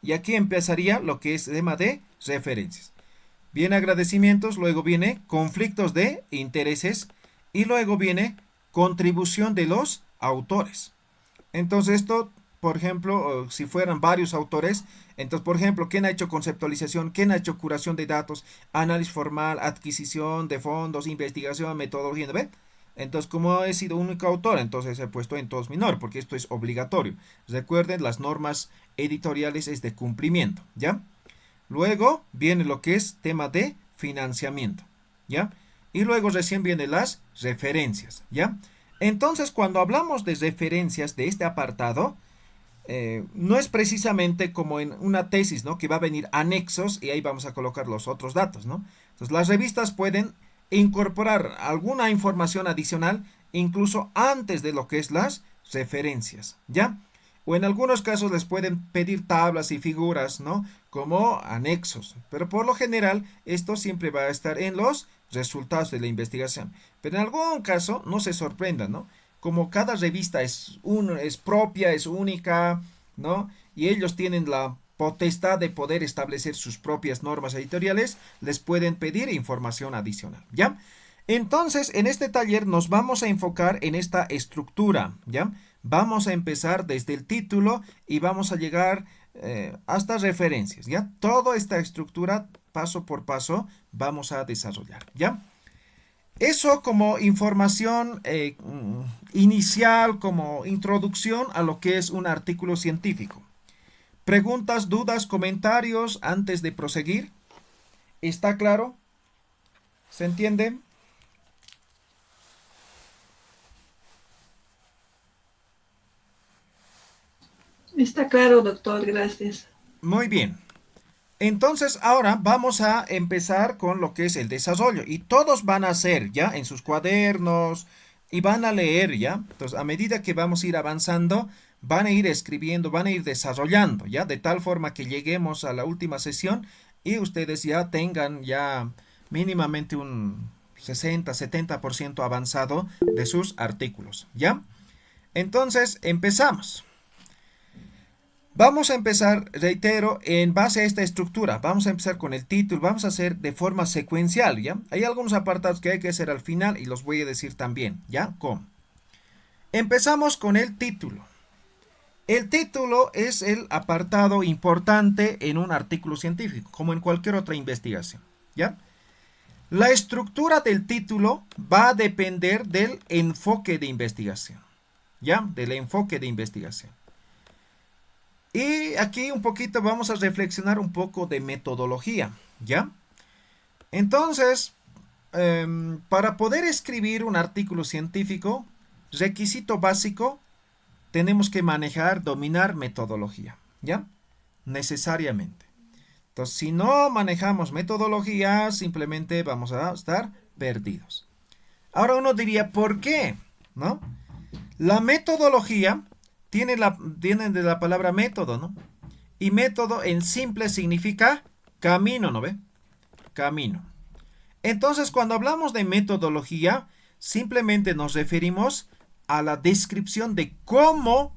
Y aquí empezaría lo que es tema de referencias. Viene agradecimientos, luego viene conflictos de intereses y luego viene contribución de los autores. Entonces esto, por ejemplo, si fueran varios autores, entonces, por ejemplo, ¿quién ha hecho conceptualización? ¿Quién ha hecho curación de datos? Análisis formal, adquisición de fondos, investigación, metodología, ¿no ve? Entonces, como he sido único autor, entonces he puesto en todos menor, porque esto es obligatorio. Recuerden, las normas editoriales es de cumplimiento, ¿ya? Luego viene lo que es tema de financiamiento, ¿ya? Y luego recién vienen las referencias, ¿ya? Entonces, cuando hablamos de referencias de este apartado, no es precisamente como en una tesis, ¿no? Que va a venir anexos y ahí vamos a colocar los otros datos, ¿no? Entonces, las revistas pueden incorporar alguna información adicional incluso antes de lo que es las referencias, ¿ya? O en algunos casos les pueden pedir tablas y figuras, ¿no? Como anexos. Pero por lo general, esto siempre va a estar en los resultados de la investigación. Pero en algún caso, no se sorprendan, ¿no? Como cada revista es propia, es única, ¿no? Y ellos tienen la potestad de poder establecer sus propias normas editoriales, les pueden pedir información adicional, ¿ya? Entonces, en este taller nos vamos a enfocar en esta estructura, ¿ya? Vamos a empezar desde el título y vamos a llegar hasta referencias, ¿ya? Toda esta estructura, paso por paso, vamos a desarrollar, ¿ya? Eso como información inicial, como introducción a lo que es un artículo científico. Preguntas, dudas, comentarios antes de proseguir. ¿Está claro? ¿Se entiende? Está claro, doctor, gracias. Muy bien. Entonces ahora vamos a empezar con lo que es el desarrollo y todos van a hacer ya en sus cuadernos y van a leer ya. Entonces a medida que vamos a ir avanzando van a ir escribiendo, van a ir desarrollando, ¿ya? De tal forma que lleguemos a la última sesión y ustedes ya tengan ya mínimamente un 60-70% avanzado de sus artículos, ¿ya? Entonces, empezamos. Vamos a empezar, reitero, en base a esta estructura. Vamos a empezar con el título, vamos a hacer de forma secuencial, ¿ya? Hay algunos apartados que hay que hacer al final y los voy a decir también, ¿ya? ¿Cómo? Empezamos con el título. El título es el apartado importante en un artículo científico, como en cualquier otra investigación, ¿ya? La estructura del título va a depender del enfoque de investigación, ¿ya? Del enfoque de investigación. Y aquí un poquito vamos a reflexionar un poco de metodología, ¿ya? Entonces, para poder escribir un artículo científico, requisito básico, tenemos que manejar, dominar metodología, ¿ya? Necesariamente. Entonces, si no manejamos metodología, simplemente vamos a estar perdidos. Ahora uno diría, ¿por qué? ¿No? La metodología viene de la palabra método, ¿no? Y método en simple significa camino, ¿no ve? Camino. Entonces, cuando hablamos de metodología, simplemente nos referimos a la descripción de cómo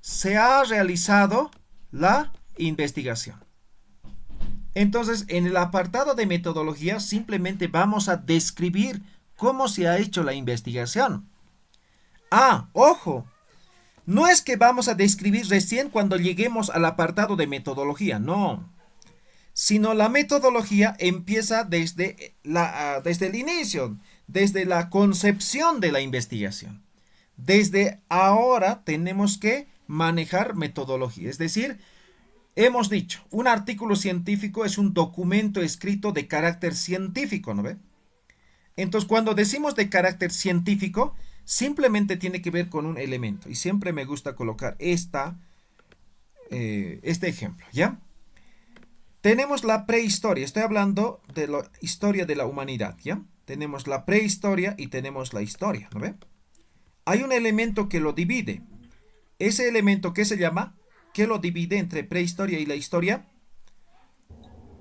se ha realizado la investigación. Entonces, en el apartado de metodología, simplemente vamos a describir cómo se ha hecho la investigación. Ah, ojo, no es que vamos a describir recién cuando lleguemos al apartado de metodología, no. Sino la metodología empieza desde el inicio, desde la concepción de la investigación. Desde ahora tenemos que manejar metodología. Es decir, hemos dicho, un artículo científico es un documento escrito de carácter científico, ¿no ve? Entonces, cuando decimos de carácter científico, simplemente tiene que ver con un elemento. Y siempre me gusta colocar este ejemplo, ¿ya? Tenemos la prehistoria. Estoy hablando de la historia de la humanidad, ¿ya? Tenemos la prehistoria y tenemos la historia, ¿no ve? Hay un elemento que lo divide. Ese elemento, ¿qué se llama? ¿Qué lo divide entre prehistoria y la historia?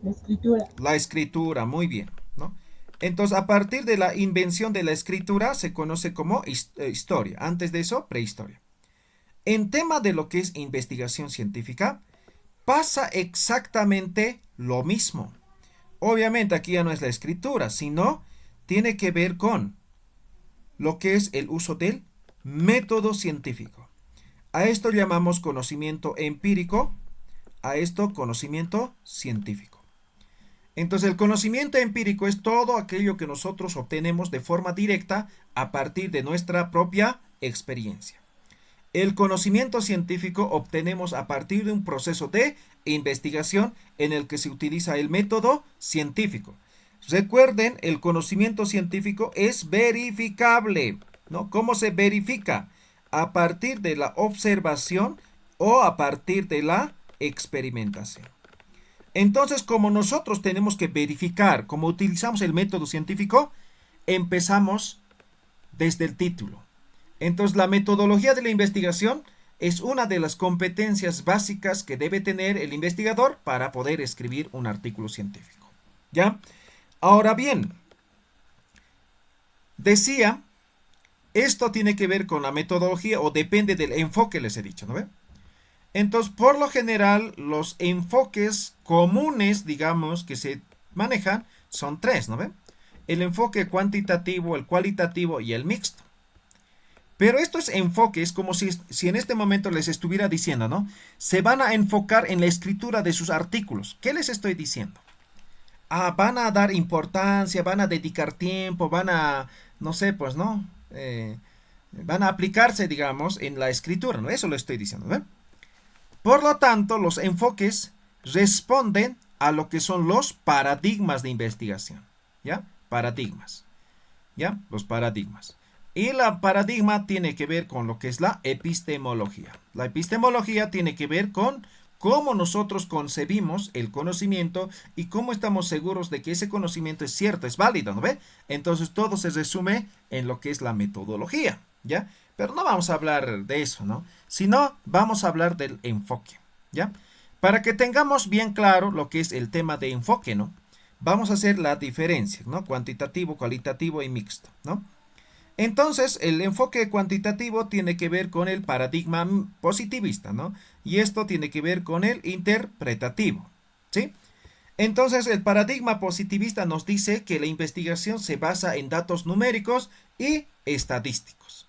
La escritura. La escritura, muy bien, ¿no? Entonces, a partir de la invención de la escritura se conoce como historia. Antes de eso, prehistoria. En tema de lo que es investigación científica, pasa exactamente lo mismo. Obviamente aquí ya no es la escritura, sino tiene que ver con lo que es el uso del método científico. A esto llamamos conocimiento empírico, a esto conocimiento científico. Entonces el conocimiento empírico es todo aquello que nosotros obtenemos de forma directa a partir de nuestra propia experiencia. El conocimiento científico obtenemos a partir de un proceso de investigación en el que se utiliza el método científico. Recuerden, el conocimiento científico es verificable, ¿no? ¿Cómo se verifica? A partir de la observación o a partir de la experimentación. Entonces, como nosotros tenemos que verificar, como utilizamos el método científico, empezamos desde el título. Entonces, la metodología de la investigación es una de las competencias básicas que debe tener el investigador para poder escribir un artículo científico, ¿ya? Ahora bien, decía, esto tiene que ver con la metodología o depende del enfoque, les he dicho, ¿no ve? Entonces, por lo general, los enfoques comunes, digamos, que se manejan son tres, ¿no ve? El enfoque cuantitativo, el cualitativo y el mixto. Pero estos enfoques, como si en este momento les estuviera diciendo, ¿no? Se van a enfocar en la escritura de sus artículos. ¿Qué les estoy diciendo? Ah, van a dar importancia, van a dedicar tiempo, van a, no sé, pues, ¿no? Van a aplicarse, digamos, en la escritura, ¿no? Eso lo estoy diciendo, ¿no? Por lo tanto, los enfoques responden a lo que son los paradigmas de investigación, ¿ya? Paradigmas, ¿ya? Los paradigmas. Y la paradigma tiene que ver con lo que es la epistemología. La epistemología tiene que ver con cómo nosotros concebimos el conocimiento y cómo estamos seguros de que ese conocimiento es cierto, es válido, ¿no ve? Entonces todo se resume en lo que es la metodología, ¿ya? Pero no vamos a hablar de eso, ¿no? Sino vamos a hablar del enfoque, ¿ya? Para que tengamos bien claro lo que es el tema de enfoque, ¿no? Vamos a hacer la diferencia, ¿no? Cuantitativo, cualitativo y mixto, ¿no? Entonces, el enfoque cuantitativo tiene que ver con el paradigma positivista, ¿no? Y esto tiene que ver con el interpretativo, ¿sí? Entonces, el paradigma positivista nos dice que la investigación se basa en datos numéricos y estadísticos,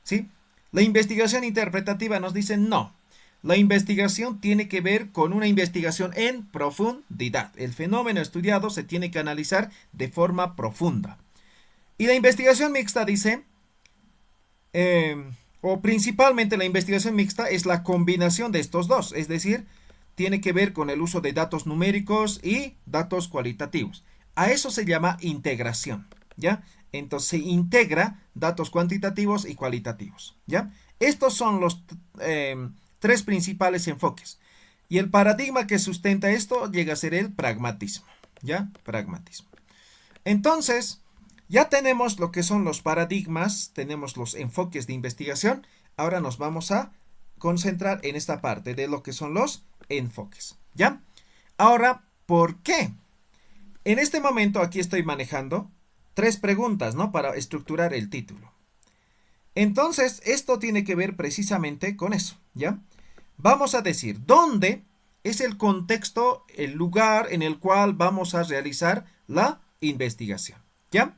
¿sí? La investigación interpretativa nos dice no. La investigación tiene que ver con una investigación en profundidad. El fenómeno estudiado se tiene que analizar de forma profunda. Y la investigación mixta dice, o principalmente la investigación mixta es la combinación de estos dos, es decir, tiene que ver con el uso de datos numéricos y datos cualitativos. A eso se llama integración, ¿ya? Entonces se integra datos cuantitativos y cualitativos, ¿ya? Estos son los tres principales enfoques. Y el paradigma que sustenta esto llega a ser el pragmatismo, ¿ya? Pragmatismo. Entonces, ya tenemos lo que son los paradigmas, tenemos los enfoques de investigación. Ahora nos vamos a concentrar en esta parte de lo que son los enfoques, ¿ya? Ahora, ¿por qué? En este momento aquí estoy manejando 3 preguntas, ¿no? Para estructurar el título. Entonces, esto tiene que ver precisamente con eso, ¿ya? Vamos a decir, ¿dónde es el contexto, el lugar en el cual vamos a realizar la investigación? ¿Ya?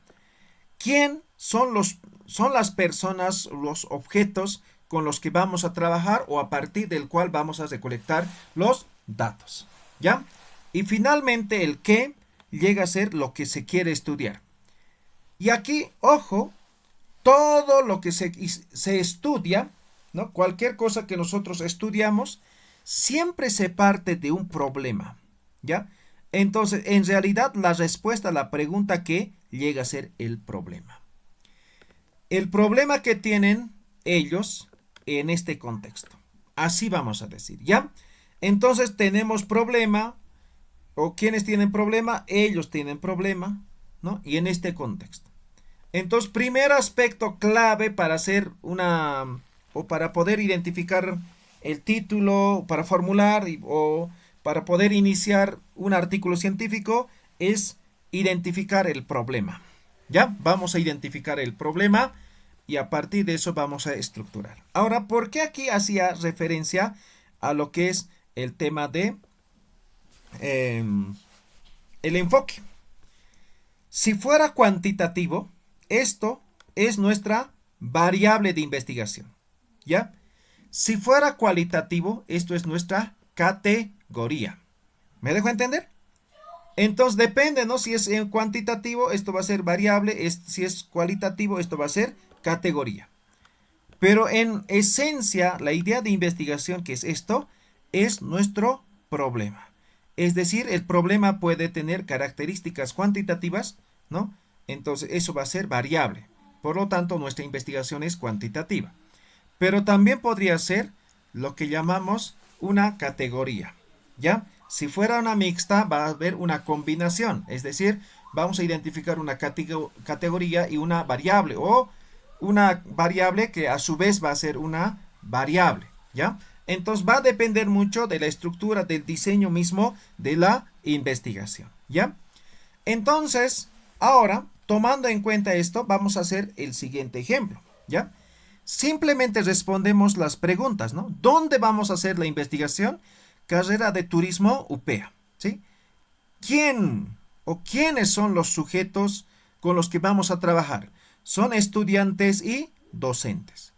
¿Quién son las personas, los objetos con los que vamos a trabajar o a partir del cual vamos a recolectar los datos? ¿Ya? Y finalmente el qué llega a ser lo que se quiere estudiar. Y aquí, ojo, todo lo que se estudia, ¿no? Cualquier cosa que nosotros estudiamos, siempre se parte de un problema, ¿ya? Entonces, en realidad, la respuesta a la pregunta que llega a ser el problema. El problema que tienen ellos en este contexto. Así vamos a decir, ¿ya? Entonces, tenemos problema, o quienes tienen problema, ellos tienen problema, ¿no? Y en este contexto. Entonces, primer aspecto clave para hacer o para poder identificar el título, para formular o para poder iniciar un artículo científico es identificar el problema. ¿Ya? Vamos a identificar el problema y a partir de eso vamos a estructurar. Ahora, ¿por qué aquí hacía referencia a lo que es el tema de el enfoque? Si fuera cuantitativo, esto es nuestra variable de investigación, ¿ya? Si fuera cualitativo, esto es nuestra categoría. ¿Me dejo entender? Entonces depende, ¿no? Si es en cuantitativo, esto va a ser variable, si es cualitativo, esto va a ser categoría. Pero en esencia, la idea de investigación, que es esto, es nuestro problema. Es decir, el problema puede tener características cuantitativas, ¿no? Entonces eso va a ser variable. Por lo tanto, nuestra investigación es cuantitativa. Pero también podría ser lo que llamamos una categoría, ¿ya? Si fuera una mixta, va a haber una combinación. Es decir, vamos a identificar una categoría y una variable. O una variable que a su vez va a ser una variable, ¿ya? Entonces va a depender mucho de la estructura, del diseño mismo de la investigación, ¿ya? Entonces, ahora, tomando en cuenta esto, vamos a hacer el siguiente ejemplo, ¿ya? Simplemente respondemos las preguntas, ¿no? ¿Dónde vamos a hacer la investigación? Carrera de Turismo UPEA, ¿sí? ¿Quién o quiénes son los sujetos con los que vamos a trabajar? Son estudiantes y docentes.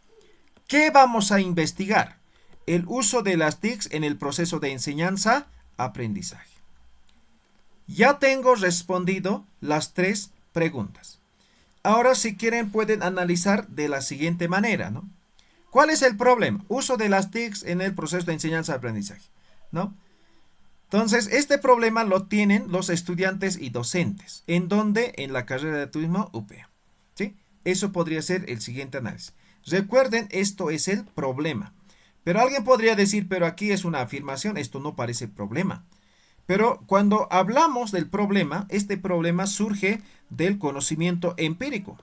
¿Qué vamos a investigar? El uso de las TICs en el proceso de enseñanza-aprendizaje. Ya tengo respondido las 3 preguntas. Ahora, si quieren, pueden analizar de la siguiente manera, ¿no? ¿Cuál es el problema? Uso de las TICs en el proceso de enseñanza-aprendizaje, ¿no? Entonces, este problema lo tienen los estudiantes y docentes. ¿En dónde? En la carrera de turismo UPEA, ¿sí? Eso podría ser el siguiente análisis. Recuerden, esto es el problema. Pero alguien podría decir, pero aquí es una afirmación, esto no parece problema. Pero cuando hablamos del problema, este problema surge del conocimiento empírico.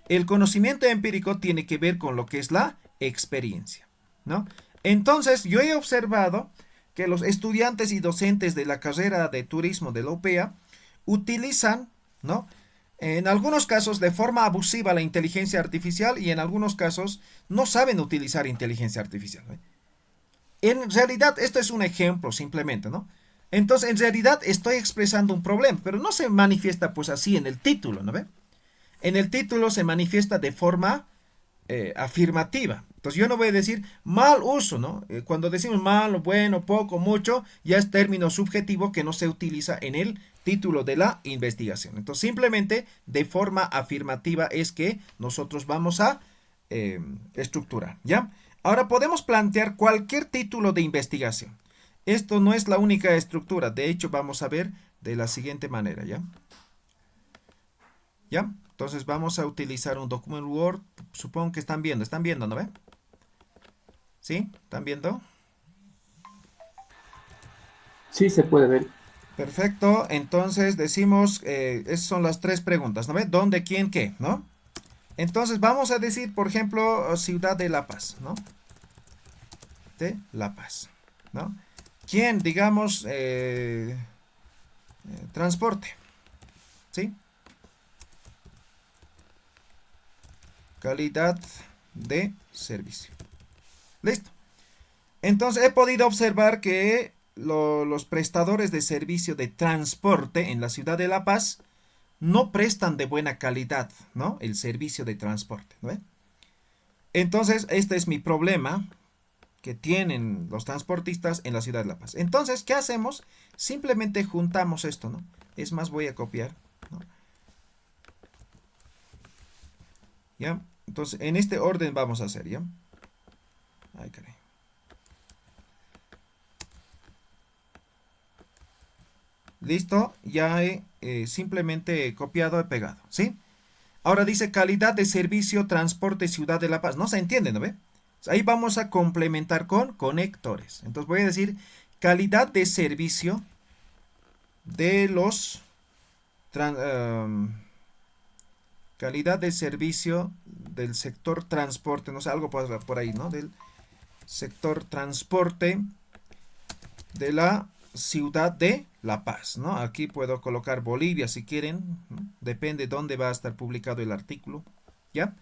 El conocimiento empírico tiene que ver con lo que es la experiencia, ¿no? Entonces, yo he observado que los estudiantes y docentes de la carrera de turismo de la UPEA utilizan, ¿no?, en algunos casos de forma abusiva la inteligencia artificial y en algunos casos no saben utilizar inteligencia artificial, ¿no? En realidad, esto es un ejemplo simplemente, ¿no? Entonces, en realidad estoy expresando un problema, pero no se manifiesta pues así en el título, ¿no ve? En el título se manifiesta de forma afirmativa. Entonces yo no voy a decir mal uso, ¿no? Cuando decimos mal, bueno, poco, mucho, ya es término subjetivo que no se utiliza en el título de la investigación. Entonces simplemente de forma afirmativa es que nosotros vamos a estructurar, ¿ya? Ahora podemos plantear cualquier título de investigación. Esto no es la única estructura. De hecho, vamos a ver de la siguiente manera, ¿ya? ¿Ya? Entonces vamos a utilizar un documento Word. Supongo que están viendo, ¿no ve? ¿Sí? ¿Están viendo? Sí, se puede ver. Perfecto. Entonces decimos, esas son las tres preguntas, ¿no ve? ¿Dónde, quién, qué? ¿No? Entonces vamos a decir, por ejemplo, ciudad de La Paz, ¿no? De La Paz, ¿no? ¿Quién? Digamos, transporte, ¿sí? Calidad de servicio. Listo. Entonces he podido observar que los prestadores de servicio de transporte en la ciudad de La Paz no prestan de buena calidad, ¿no?, el servicio de transporte, ¿no? Entonces, este es mi problema que tienen los transportistas en la ciudad de La Paz. Entonces, ¿qué hacemos? Simplemente juntamos esto, ¿no? Es más, voy a copiar, ¿no? ¿Ya? Entonces, en este orden vamos a hacer, ¿ya? Ay, caray. Listo, ya he simplemente copiado y pegado, ¿sí? Ahora dice calidad de servicio, transporte, ciudad de La Paz. No se entiende, ¿no ve? Ahí vamos a complementar con conectores. Entonces voy a decir calidad de servicio de los... calidad de servicio del sector transporte, no sé, algo por ahí, ¿no? Del sector transporte de la ciudad de La Paz, ¿no? Aquí puedo colocar Bolivia si quieren, ¿no? Depende de dónde va a estar publicado el artículo, ¿ya?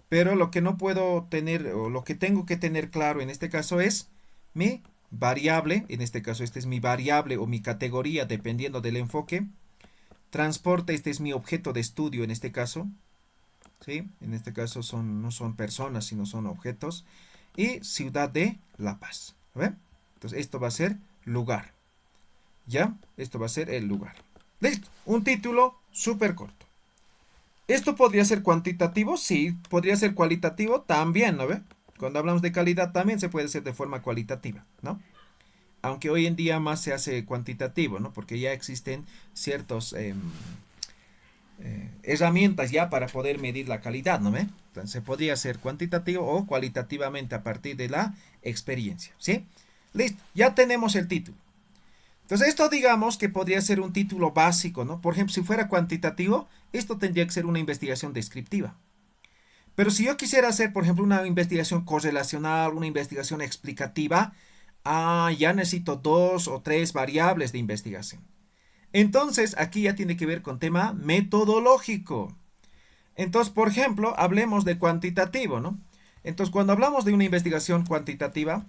Pero lo que no puedo tener, o lo que tengo que tener claro en este caso es mi variable, en este caso este es mi variable o mi categoría, dependiendo del enfoque. Transporte, este es mi objeto de estudio en este caso, ¿sí? En este caso no son personas, sino son objetos. Y ciudad de La Paz, ¿ven? Entonces esto va a ser lugar, ¿ya? Esto va a ser el lugar. Listo, un título súper corto. ¿Esto podría ser cuantitativo? Sí. ¿Podría ser cualitativo? También, ¿no ve? Cuando hablamos de calidad también se puede hacer de forma cualitativa, ¿no? Aunque hoy en día más se hace cuantitativo, ¿no? Porque ya existen ciertas herramientas ya para poder medir la calidad, ¿no ve? Entonces se podría hacer cuantitativo o cualitativamente a partir de la experiencia, ¿sí? Listo, ya tenemos el título. Entonces esto digamos que podría ser un título básico, ¿no? Por ejemplo, si fuera cuantitativo, esto tendría que ser una investigación descriptiva. Pero si yo quisiera hacer, por ejemplo, una investigación correlacional, una investigación explicativa, ya necesito 2 o 3 variables de investigación. Entonces, aquí ya tiene que ver con tema metodológico. Entonces, por ejemplo, hablemos de cuantitativo, ¿no? Entonces, cuando hablamos de una investigación cuantitativa,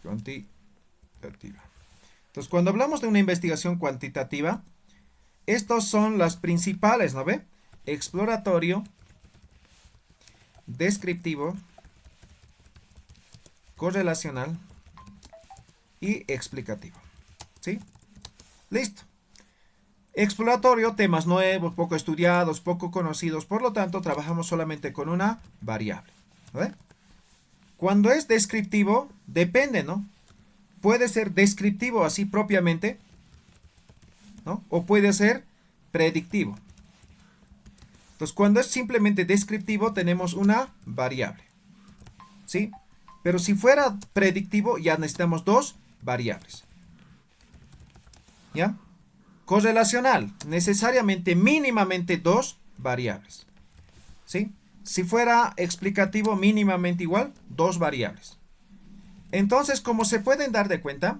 cuantitativa. Entonces, cuando hablamos de una investigación cuantitativa, estos son las principales, ¿no ve? Exploratorio, descriptivo, correlacional y explicativo, ¿sí? Listo. Exploratorio, temas nuevos, poco estudiados, poco conocidos, por lo tanto, trabajamos solamente con una variable, ¿no ve? Cuando es descriptivo, depende, ¿no? Puede ser descriptivo así propiamente, ¿no? O puede ser predictivo. Entonces, cuando es simplemente descriptivo, tenemos una variable. ¿Sí? Pero si fuera predictivo, ya necesitamos dos variables. ¿Ya? Correlacional, necesariamente, mínimamente dos variables. ¿Sí? Si fuera explicativo, mínimamente igual, dos variables. Entonces, como se pueden dar de cuenta,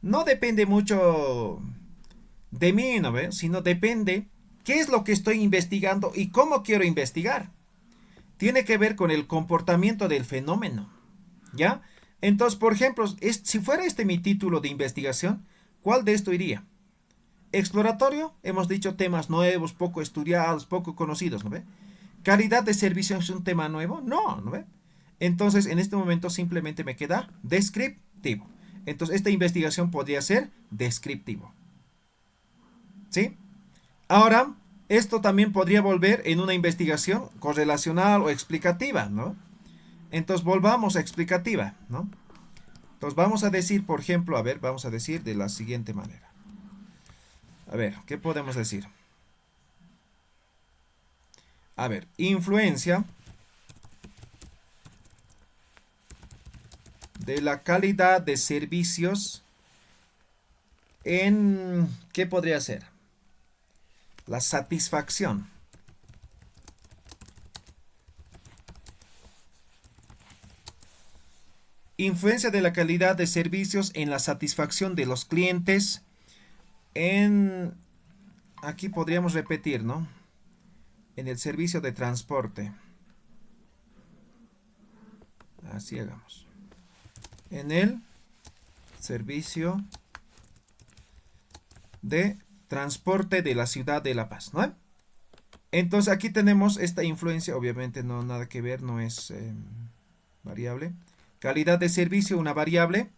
no depende mucho de mí, ¿no ve? Sino depende qué es lo que estoy investigando y cómo quiero investigar. Tiene que ver con el comportamiento del fenómeno, ¿ya? Entonces, por ejemplo, si fuera este mi título de investigación, ¿cuál de esto iría? Exploratorio, hemos dicho temas nuevos, poco estudiados, poco conocidos, ¿no ve? Calidad de servicio es un tema nuevo, no, ¿no ve? Entonces, en este momento simplemente me queda descriptivo. Entonces, esta investigación podría ser descriptivo. ¿Sí? Ahora, esto también podría volver en una investigación correlacional o explicativa, ¿no? Entonces, volvamos a explicativa, ¿no? Entonces, vamos a decir, por ejemplo, a ver, vamos a decir de la siguiente manera. A ver, ¿qué podemos decir? A ver, influencia de la calidad de servicios en, ¿qué podría ser? La satisfacción. Influencia de la calidad de servicios en la satisfacción de los clientes en, aquí podríamos repetir, ¿no? En el servicio de transporte. Así hagamos. En el servicio de transporte de la ciudad de La Paz, ¿no? Entonces aquí tenemos esta influencia, obviamente no nada que ver, no es variable. Calidad de servicio, una variable.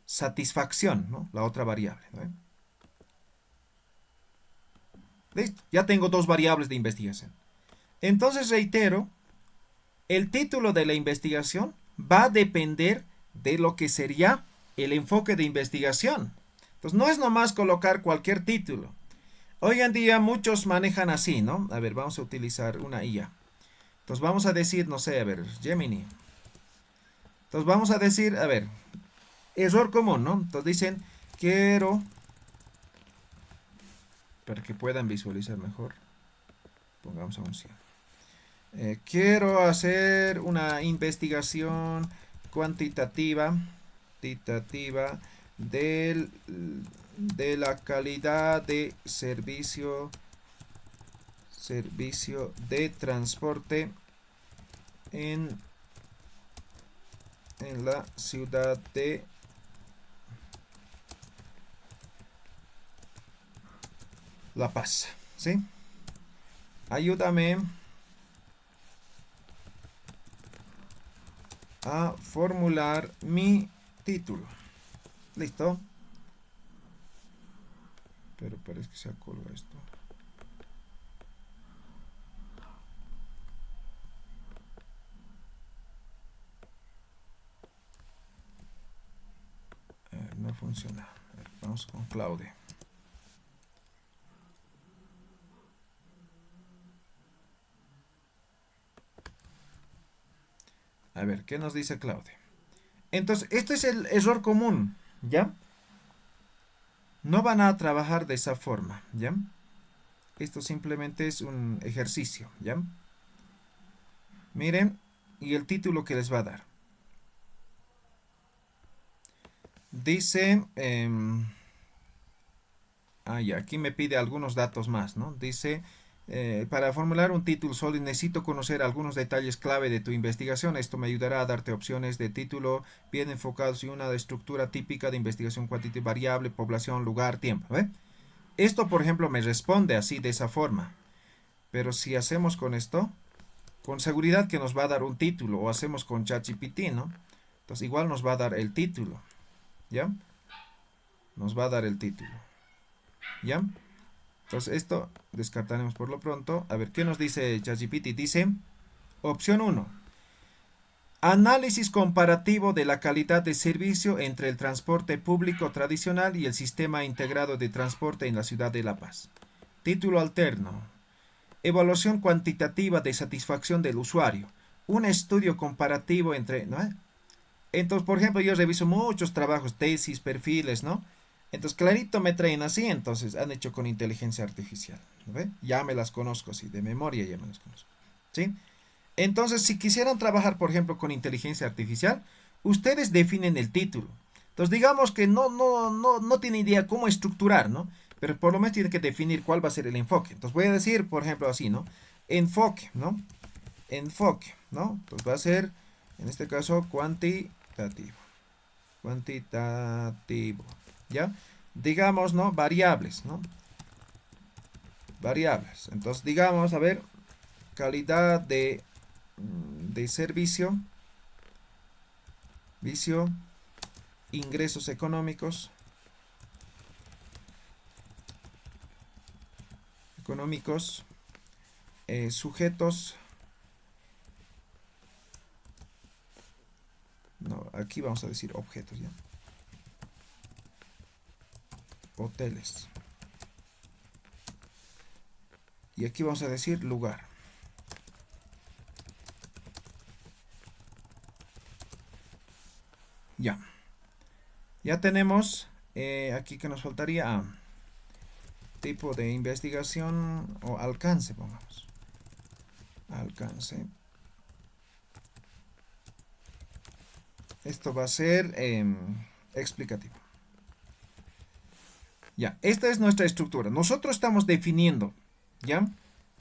Satisfacción, ¿no? La otra variable, ¿no? ¿Listo? Ya tengo dos variables de investigación. Entonces reitero, el título de la investigación va a depender de lo que sería el enfoque de investigación. Entonces no es nomás colocar cualquier título. Hoy en día muchos manejan así, ¿no? A ver, vamos a utilizar una IA. Entonces vamos a decir, no sé, a ver, Gemini. Entonces vamos a decir, a ver, error común, ¿no? Entonces dicen, quiero, para que puedan visualizar mejor, pongamos a un 100. Quiero hacer una investigación cuantitativa de la calidad de servicio de transporte en la ciudad de La Paz, ¿sí? Ayúdame a formular mi título. ¿Listo? Pero parece que se acolga esto. No funciona. A ver, vamos con Claude. A ver, ¿qué nos dice Claude? Entonces, este es el error común, ¿ya? No van a trabajar de esa forma, ¿ya? Esto simplemente es un ejercicio, ¿ya? Miren, y el título que les va a dar. Dice, ya, aquí me pide algunos datos más, ¿no? Dice, para formular un título solo necesito conocer algunos detalles clave de tu investigación. Esto me ayudará a darte opciones de título bien enfocados y una estructura típica de investigación cuantitativa variable, población, lugar, tiempo. ¿Eh? Esto, por ejemplo, me responde así, de esa forma. Pero si hacemos con esto, con seguridad que nos va a dar un título, o hacemos con ChatGPT, ¿no? Entonces igual nos va a dar el título, ¿ya? Nos va a dar el título, ¿ya? Entonces esto descartaremos por lo pronto. A ver, ¿qué nos dice ChatGPT? Dice, opción 1. Análisis comparativo de la calidad de servicio entre el transporte público tradicional y el sistema integrado de transporte en la ciudad de La Paz. Título alterno. evaluación cuantitativa de satisfacción del usuario, un estudio comparativo entre, ¿no? Entonces, por ejemplo, yo reviso muchos trabajos, tesis, perfiles, ¿no? Entonces, clarito me traen así, entonces han hecho con inteligencia artificial, ¿no ve? Ya me las conozco así, de memoria ya me las conozco, ¿sí? Entonces, si quisieran trabajar, por ejemplo, con inteligencia artificial, ustedes definen el título. Entonces, digamos que no tiene idea cómo estructurar, ¿no? Pero por lo menos tiene que definir cuál va a ser el enfoque. Entonces, voy a decir, por ejemplo, así, ¿no? Enfoque, ¿no? Enfoque, ¿no? Entonces, va a ser, en este caso, cuantitativo. Cuantitativo, ¿ya? Digamos, ¿no? Variables, ¿no? Variables. Entonces, digamos, a ver, calidad de servicio, ingresos económicos, sujetos, no, aquí vamos a decir objetos, ¿ya? Hoteles. Y aquí vamos a decir lugar. Ya. Ya tenemos aquí que nos faltaría tipo de investigación o alcance, pongamos. Alcance. Esto va a ser explicativo. Ya, esta es nuestra estructura. Nosotros estamos definiendo, ¿ya?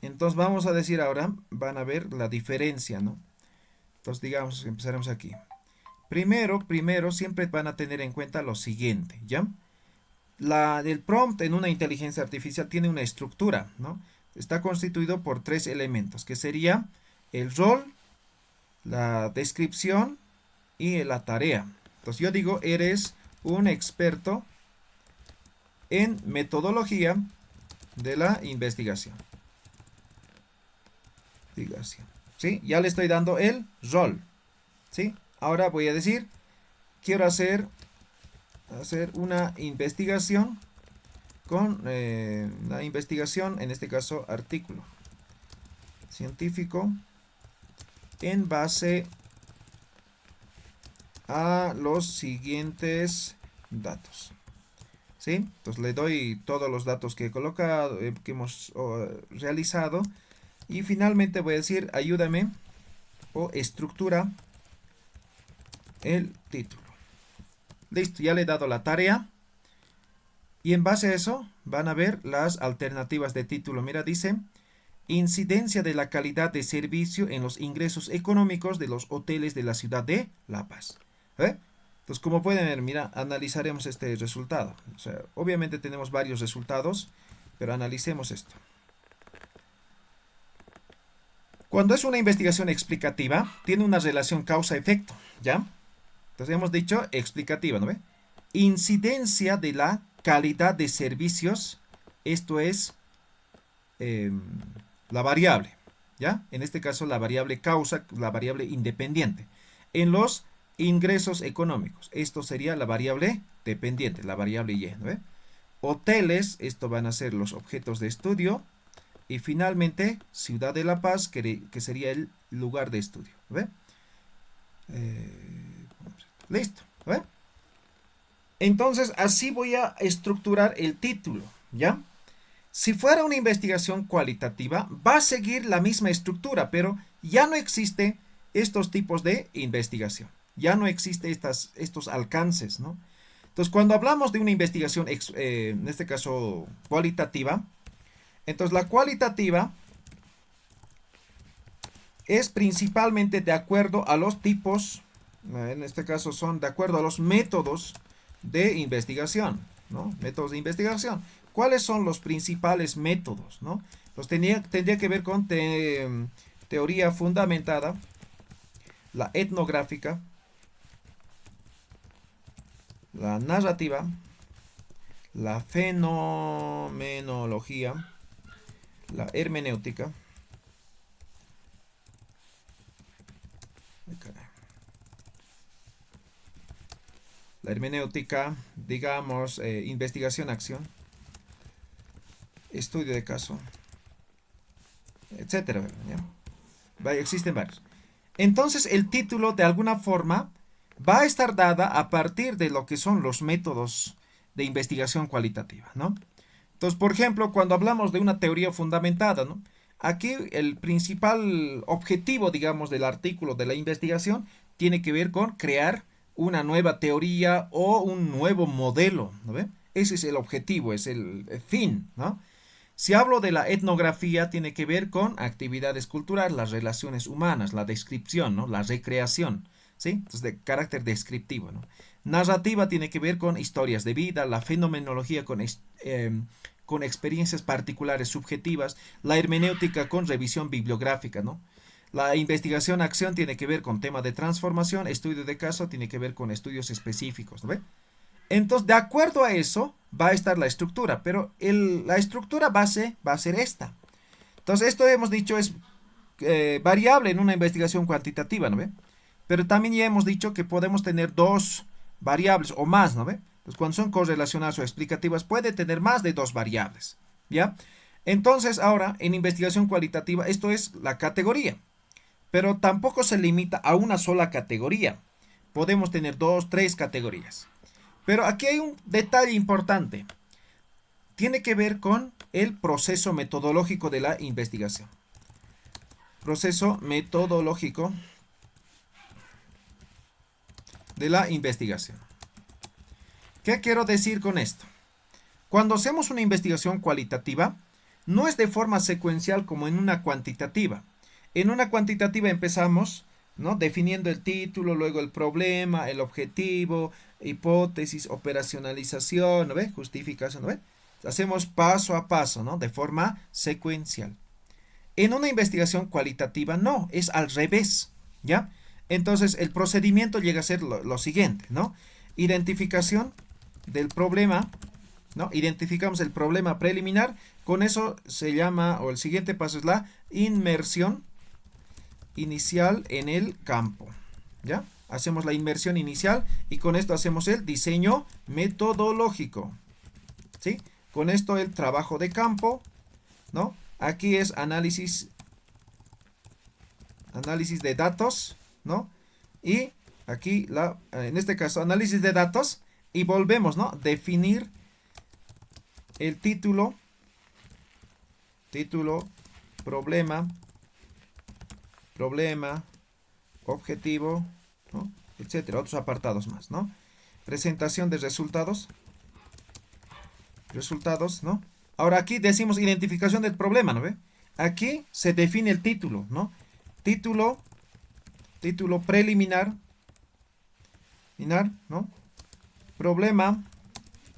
Entonces vamos a decir ahora, van a ver la diferencia, ¿no? Entonces digamos, empezaremos aquí. Primero, siempre van a tener en cuenta lo siguiente, ¿ya? El prompt en una inteligencia artificial tiene una estructura, ¿no? Está constituido por 3 elementos, que sería el rol, la descripción y la tarea. Entonces yo digo, eres un experto en metodología de la investigación. ¿Sí? Ya le estoy dando el rol, ¿sí? Ahora voy a decir, quiero hacer una investigación con una investigación, en este caso artículo científico en base a los siguientes datos. ¿Sí? Entonces le doy todos los datos que he colocado, que hemos realizado, y finalmente voy a decir ayúdame o estructura el título. Listo, ya le he dado la tarea. Y en base a eso van a ver las alternativas de título. Mira, dice incidencia de la calidad de servicio en los ingresos económicos de los hoteles de la ciudad de La Paz. Entonces, como pueden ver, mira, analizaremos este resultado. O sea, obviamente tenemos varios resultados, pero analicemos esto. Cuando es una investigación explicativa, tiene una relación causa-efecto, ¿ya? Entonces hemos dicho explicativa, ¿no ve? Incidencia de la calidad de servicios, esto es la variable, ¿ya? En este caso la variable causa, la variable independiente. En los ingresos económicos, esto sería la variable dependiente, la variable Y, ¿no ve? Hoteles, esto van a ser los objetos de estudio. Y finalmente, Ciudad de La Paz, que sería el lugar de estudio, ¿no ve? Listo, ¿ve? Entonces, así voy a estructurar el título, ¿ya? Si fuera una investigación cualitativa, va a seguir la misma estructura, pero ya no existe estos tipos de investigación. Ya no existe estos alcances, ¿no? Entonces, cuando hablamos de una investigación, en este caso cualitativa, entonces la cualitativa es principalmente de acuerdo a los tipos, en este caso son de acuerdo a los métodos de investigación, ¿no? Métodos de investigación. ¿Cuáles son los principales métodos, no? Pues tendría que ver con teoría fundamentada, la etnográfica, la narrativa, la fenomenología, la hermenéutica, digamos, investigación-acción, estudio de caso, etcétera, ¿ya? Existen varios. Entonces el título de alguna forma va a estar dada a partir de lo que son los métodos de investigación cualitativa, ¿no? Entonces, por ejemplo, cuando hablamos de una teoría fundamentada, ¿no? Aquí el principal objetivo, digamos, del artículo de la investigación tiene que ver con crear una nueva teoría o un nuevo modelo, ¿no ve? Ese es el objetivo, es el fin, ¿no? Si hablo de la etnografía, tiene que ver con actividades culturales, las relaciones humanas, la descripción, ¿no? La recreación, ¿sí? Entonces, de carácter descriptivo, ¿no? Narrativa tiene que ver con historias de vida, la fenomenología con experiencias particulares subjetivas, la hermenéutica con revisión bibliográfica, ¿no? La investigación-acción tiene que ver con tema de transformación, estudio de caso tiene que ver con estudios específicos, ¿no ve? Entonces, de acuerdo a eso, va a estar la estructura, pero la estructura base va a ser esta. Entonces, esto hemos dicho es variable en una investigación cuantitativa, ¿no ve? Pero también ya hemos dicho que podemos tener dos variables o más, ¿no ve? Entonces, cuando son correlacionadas o explicativas, puede tener más de dos variables, ¿ya? Entonces, ahora, en investigación cualitativa, esto es la categoría, pero tampoco se limita a una sola categoría. Podemos tener dos, tres categorías. Pero aquí hay un detalle importante. Tiene que ver con el proceso metodológico de la investigación. Proceso metodológico de la investigación. ¿Qué quiero decir con esto? Cuando hacemos una investigación cualitativa, no es de forma secuencial como en una cuantitativa. En una cuantitativa empezamos, ¿no? Definiendo el título, luego el problema, el objetivo, hipótesis, operacionalización, ¿no ve? Justificación, ¿no ve? Hacemos paso a paso, ¿no? De forma secuencial. En una investigación cualitativa no, es al revés, ¿ya? Entonces el procedimiento llega a ser lo siguiente, ¿no? Identificación del problema, ¿no? Identificamos el problema preliminar, con eso se llama, o el siguiente paso es la inmersión inicial en el campo, ¿ya? Hacemos la inmersión inicial y con esto hacemos el diseño metodológico, ¿sí? Con esto el trabajo de campo, ¿no? Aquí es análisis de datos, ¿no? Y aquí, en este caso, análisis de datos y volvemos, ¿no? Definir el título, problema, objetivo, ¿no? Etcétera, otros apartados más, ¿no? Presentación de resultados, ¿no? Ahora aquí decimos identificación del problema, ¿no ve? Aquí se define el título, ¿no? Título preliminar, ¿no? Problema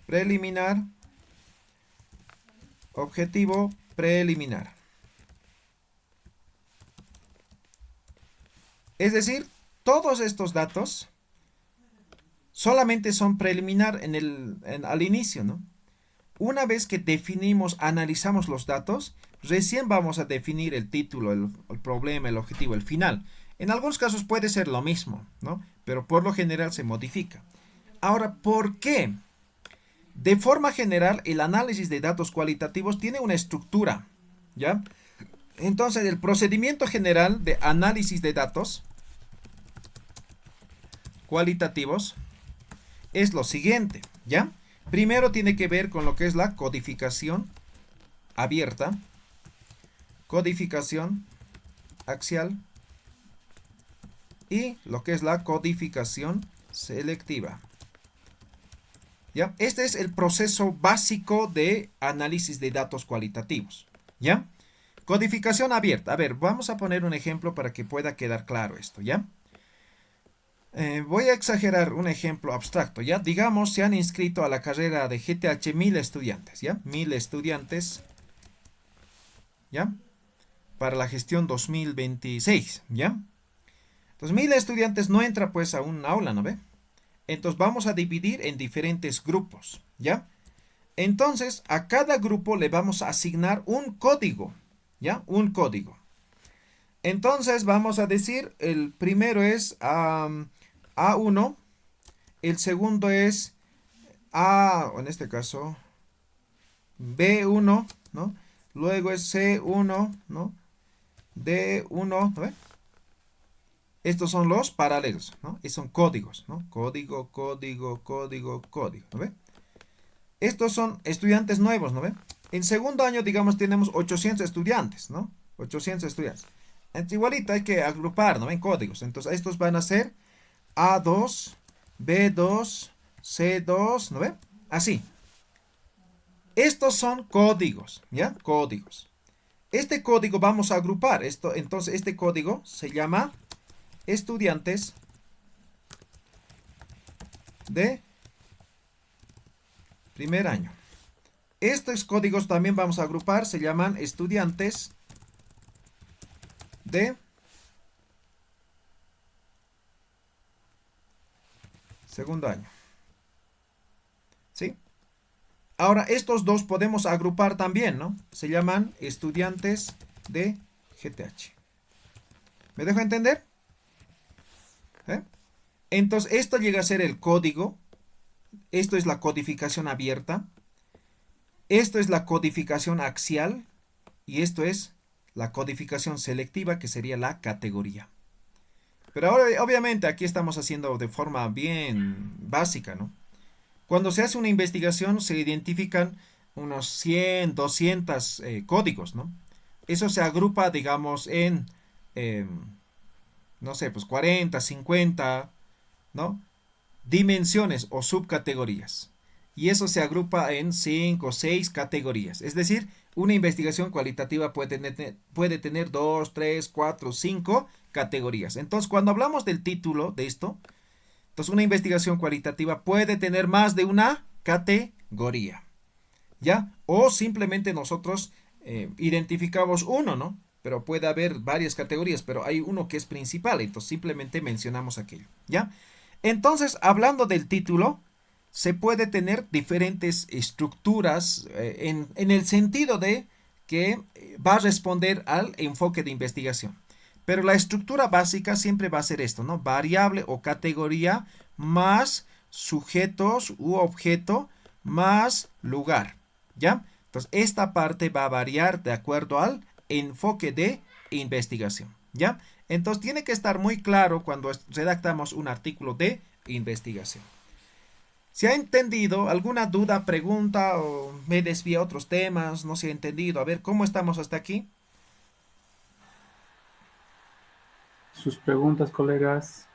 preliminar, objetivo preliminar. Es decir, todos estos datos solamente son preliminar al inicio, ¿no? Una vez que definimos, analizamos los datos, recién vamos a definir el título, el problema, el objetivo, el final. En algunos casos puede ser lo mismo, ¿no? Pero por lo general se modifica. Ahora, ¿por qué? De forma general, el análisis de datos cualitativos tiene una estructura, ¿ya? Entonces, el procedimiento general de análisis de datos cualitativos es lo siguiente, ¿ya? Primero tiene que ver con lo que es la codificación abierta, codificación axial y lo que es la codificación selectiva. ¿Ya? Este es el proceso básico de análisis de datos cualitativos. ¿Ya? Codificación abierta. A ver, vamos a poner un ejemplo para que pueda quedar claro esto, ¿ya? Voy a exagerar un ejemplo abstracto, ¿ya? Digamos, se han inscrito a la carrera de GTH 1000 estudiantes, ¿ya? 1000 estudiantes, ¿ya? Para la gestión 2026, ¿ya? Entonces, 1000 estudiantes no entra pues a un aula, ¿no ve? Entonces, vamos a dividir en diferentes grupos, ¿ya? Entonces, a cada grupo le vamos a asignar un código, ¿ya? Un código. Entonces, vamos a decir, el primero es A1, el segundo es en este caso, B1, ¿no? Luego es C1, ¿no? D1, ¿no ve? Estos son los paralelos, ¿no? Y son códigos, ¿no? Código, código, código, código, ¿no ve? Estos son estudiantes nuevos, ¿no ve? En segundo año, digamos, tenemos 800 estudiantes, ¿no? 800 estudiantes. Entonces, igualito hay que agrupar, ¿no? En códigos. Entonces, estos van a ser A2, B2, C2, ¿no ve? Así. Estos son códigos, ¿ya? Códigos. Este código vamos a agrupar. Entonces, este código se llama estudiantes de primer año. Estos códigos también vamos a agrupar, se llaman estudiantes de segundo año. ¿Sí? Ahora, estos dos podemos agrupar también, ¿no? Se llaman estudiantes de GTH. ¿Me dejo entender? ¿Eh? Entonces, esto llega a ser el código. Esto es la codificación abierta. Esto es la codificación axial. Y esto es la codificación selectiva, que sería la categoría. Pero ahora, obviamente, aquí estamos haciendo de forma bien básica, ¿no? Cuando se hace una investigación, se identifican unos 100, 200 códigos, ¿no? Eso se agrupa, digamos, en, no sé, pues 40, 50, ¿no? Dimensiones o subcategorías. Y eso se agrupa en 5 o 6 categorías. Es decir, una investigación cualitativa puede tener 2, 3, 4, 5 categorías. Entonces, cuando hablamos del título de esto, entonces una investigación cualitativa puede tener más de una categoría, ¿ya? O simplemente nosotros identificamos uno, ¿no? Pero puede haber varias categorías, pero hay uno que es principal, entonces simplemente mencionamos aquello, ¿ya? Entonces, hablando del título, se puede tener diferentes estructuras en el sentido de que va a responder al enfoque de investigación. Pero la estructura básica siempre va a ser esto, ¿no? Variable o categoría más sujetos u objeto más lugar, ¿ya? Entonces, esta parte va a variar de acuerdo al enfoque de investigación, ¿ya? Entonces, tiene que estar muy claro cuando redactamos un artículo de investigación. ¿Se ha entendido? ¿Alguna duda, pregunta o me desvía a otros temas? No se ha entendido. A ver, ¿cómo estamos hasta aquí? Sus preguntas, colegas.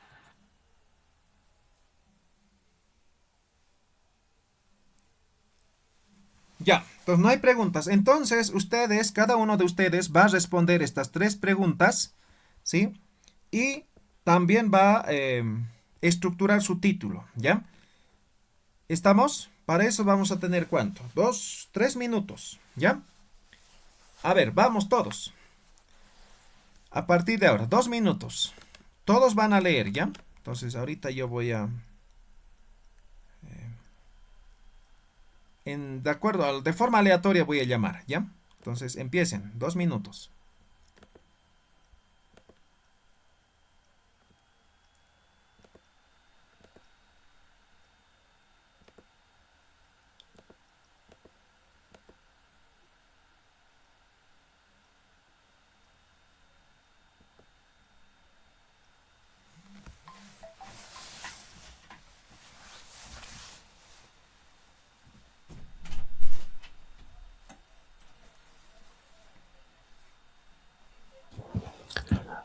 Ya, entonces no hay preguntas. Entonces, ustedes, cada uno de ustedes va a responder estas 3 preguntas, ¿sí? Y también va a estructurar su título, ¿ya? ¿Estamos? Para eso vamos a tener ¿cuánto? 2, 3 minutos, ¿ya? A ver, vamos todos. A partir de ahora, 2 minutos. Todos van a leer, ¿ya? Entonces, ahorita yo voy a... de acuerdo, de forma aleatoria voy a llamar, ¿ya? Entonces, empiecen. 2 minutos.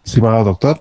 Estimado doctor,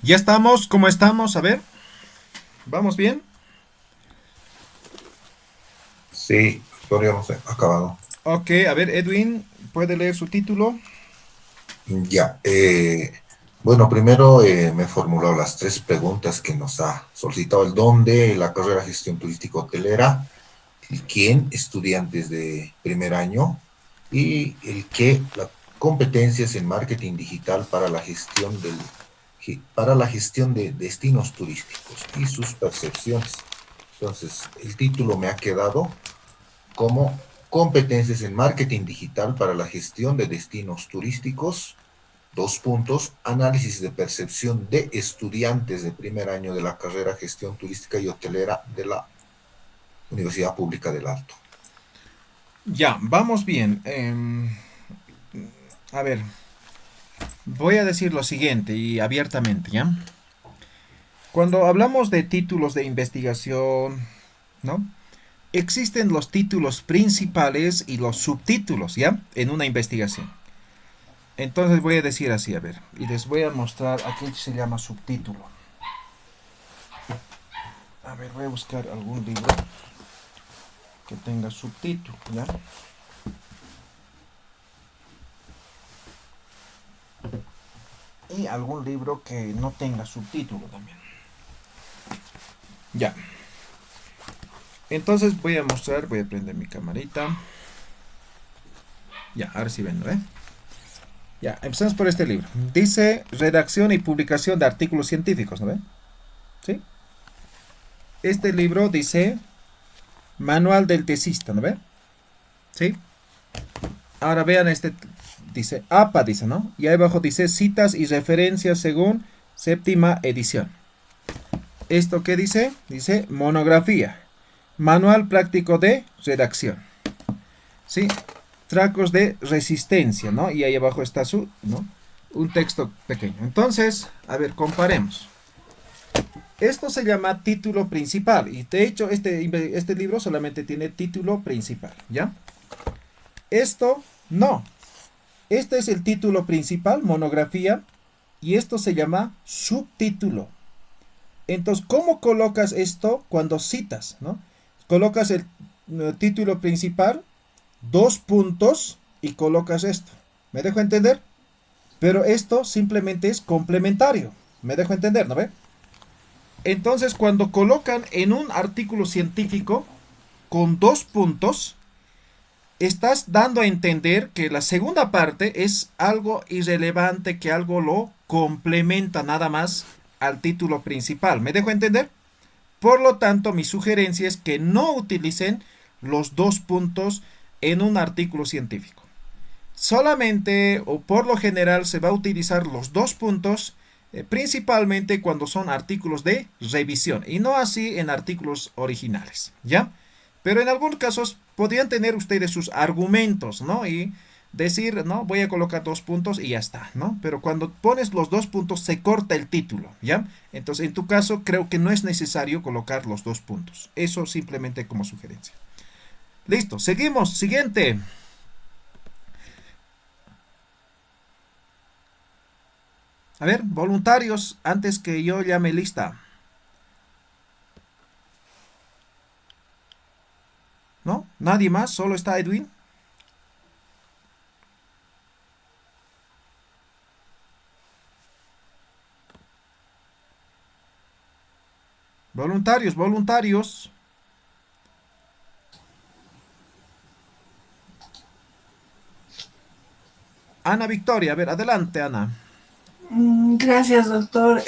¿Ya estamos? ¿Cómo estamos? A ver, ¿vamos bien? Sí, doctor, ya hemos acabado. Ok, a ver, Edwin, ¿puede leer su título? Ya. Bueno, primero me he formulado las tres preguntas que nos ha solicitado el dónde, la carrera gestión turística hotelera, el quién, estudiantes de primer año, y el qué, las competencias en marketing digital para la para la gestión de destinos turísticos y sus percepciones. Entonces, el título me ha quedado como competencias en marketing digital para la gestión de destinos turísticos, dos puntos, análisis de percepción de estudiantes de primer año de la carrera gestión turística y hotelera de la Universidad Pública del Alto. Ya, vamos bien. A ver, voy a decir lo siguiente y abiertamente, ¿ya? Cuando hablamos de títulos de investigación, ¿no? Existen los títulos principales y los subtítulos, ¿ya? En una investigación. Entonces voy a decir así, a ver, y les voy a mostrar aquí se llama subtítulo. A ver, voy a buscar algún libro que tenga subtítulo, ¿ya? Y algún libro que no tenga subtítulo también. Ya. Entonces voy a mostrar, voy a prender mi camarita. Ya, ahora sí ven, ¿no? Ya, empezamos por este libro. Dice redacción y publicación de artículos científicos, ¿no ven? ¿Sí? Este libro dice manual del tesista, ¿no ven? ¿Sí? Ahora vean este, dice APA, dice, ¿no? Y ahí abajo dice citas y referencias según séptima edición. ¿Esto qué dice? Dice monografía. Manual práctico de redacción. ¿Sí? Tracos de resistencia, ¿no? Y ahí abajo está su, ¿no? Un texto pequeño. Entonces, a ver, comparemos. Esto se llama título principal. Y de hecho, este libro solamente tiene título principal, ¿ya? Esto, no. Este es el título principal, monografía. Y esto se llama subtítulo. Entonces, ¿cómo colocas esto cuando citas, ¿no? Colocas el título principal, dos puntos y colocas esto. ¿Me dejo entender? Pero esto simplemente es complementario. ¿Me dejo entender? ¿No ve? Entonces, cuando colocan en un artículo científico con dos puntos, estás dando a entender que la segunda parte es algo irrelevante, que algo lo complementa nada más al título principal. ¿Me dejo entender? Por lo tanto, mi sugerencia es que no utilicen los dos puntos en un artículo científico. Solamente o por lo general se va a utilizar los dos puntos principalmente cuando son artículos de revisión y no así en artículos originales, ¿ya? Pero en algunos casos podrían tener ustedes sus argumentos, ¿no? Y decir, no, voy a colocar dos puntos y ya está, ¿no? Pero cuando pones los dos puntos se corta el título, ¿ya? Entonces, en tu caso, creo que no es necesario colocar los dos puntos. Eso simplemente como sugerencia. Listo, seguimos. Siguiente. A ver, voluntarios, antes que yo llame lista. ¿No? ¿Nadie más? ¿Solo está Edwin? Voluntarios, voluntarios. Ana Victoria, a ver, adelante, Ana. Gracias, doctor.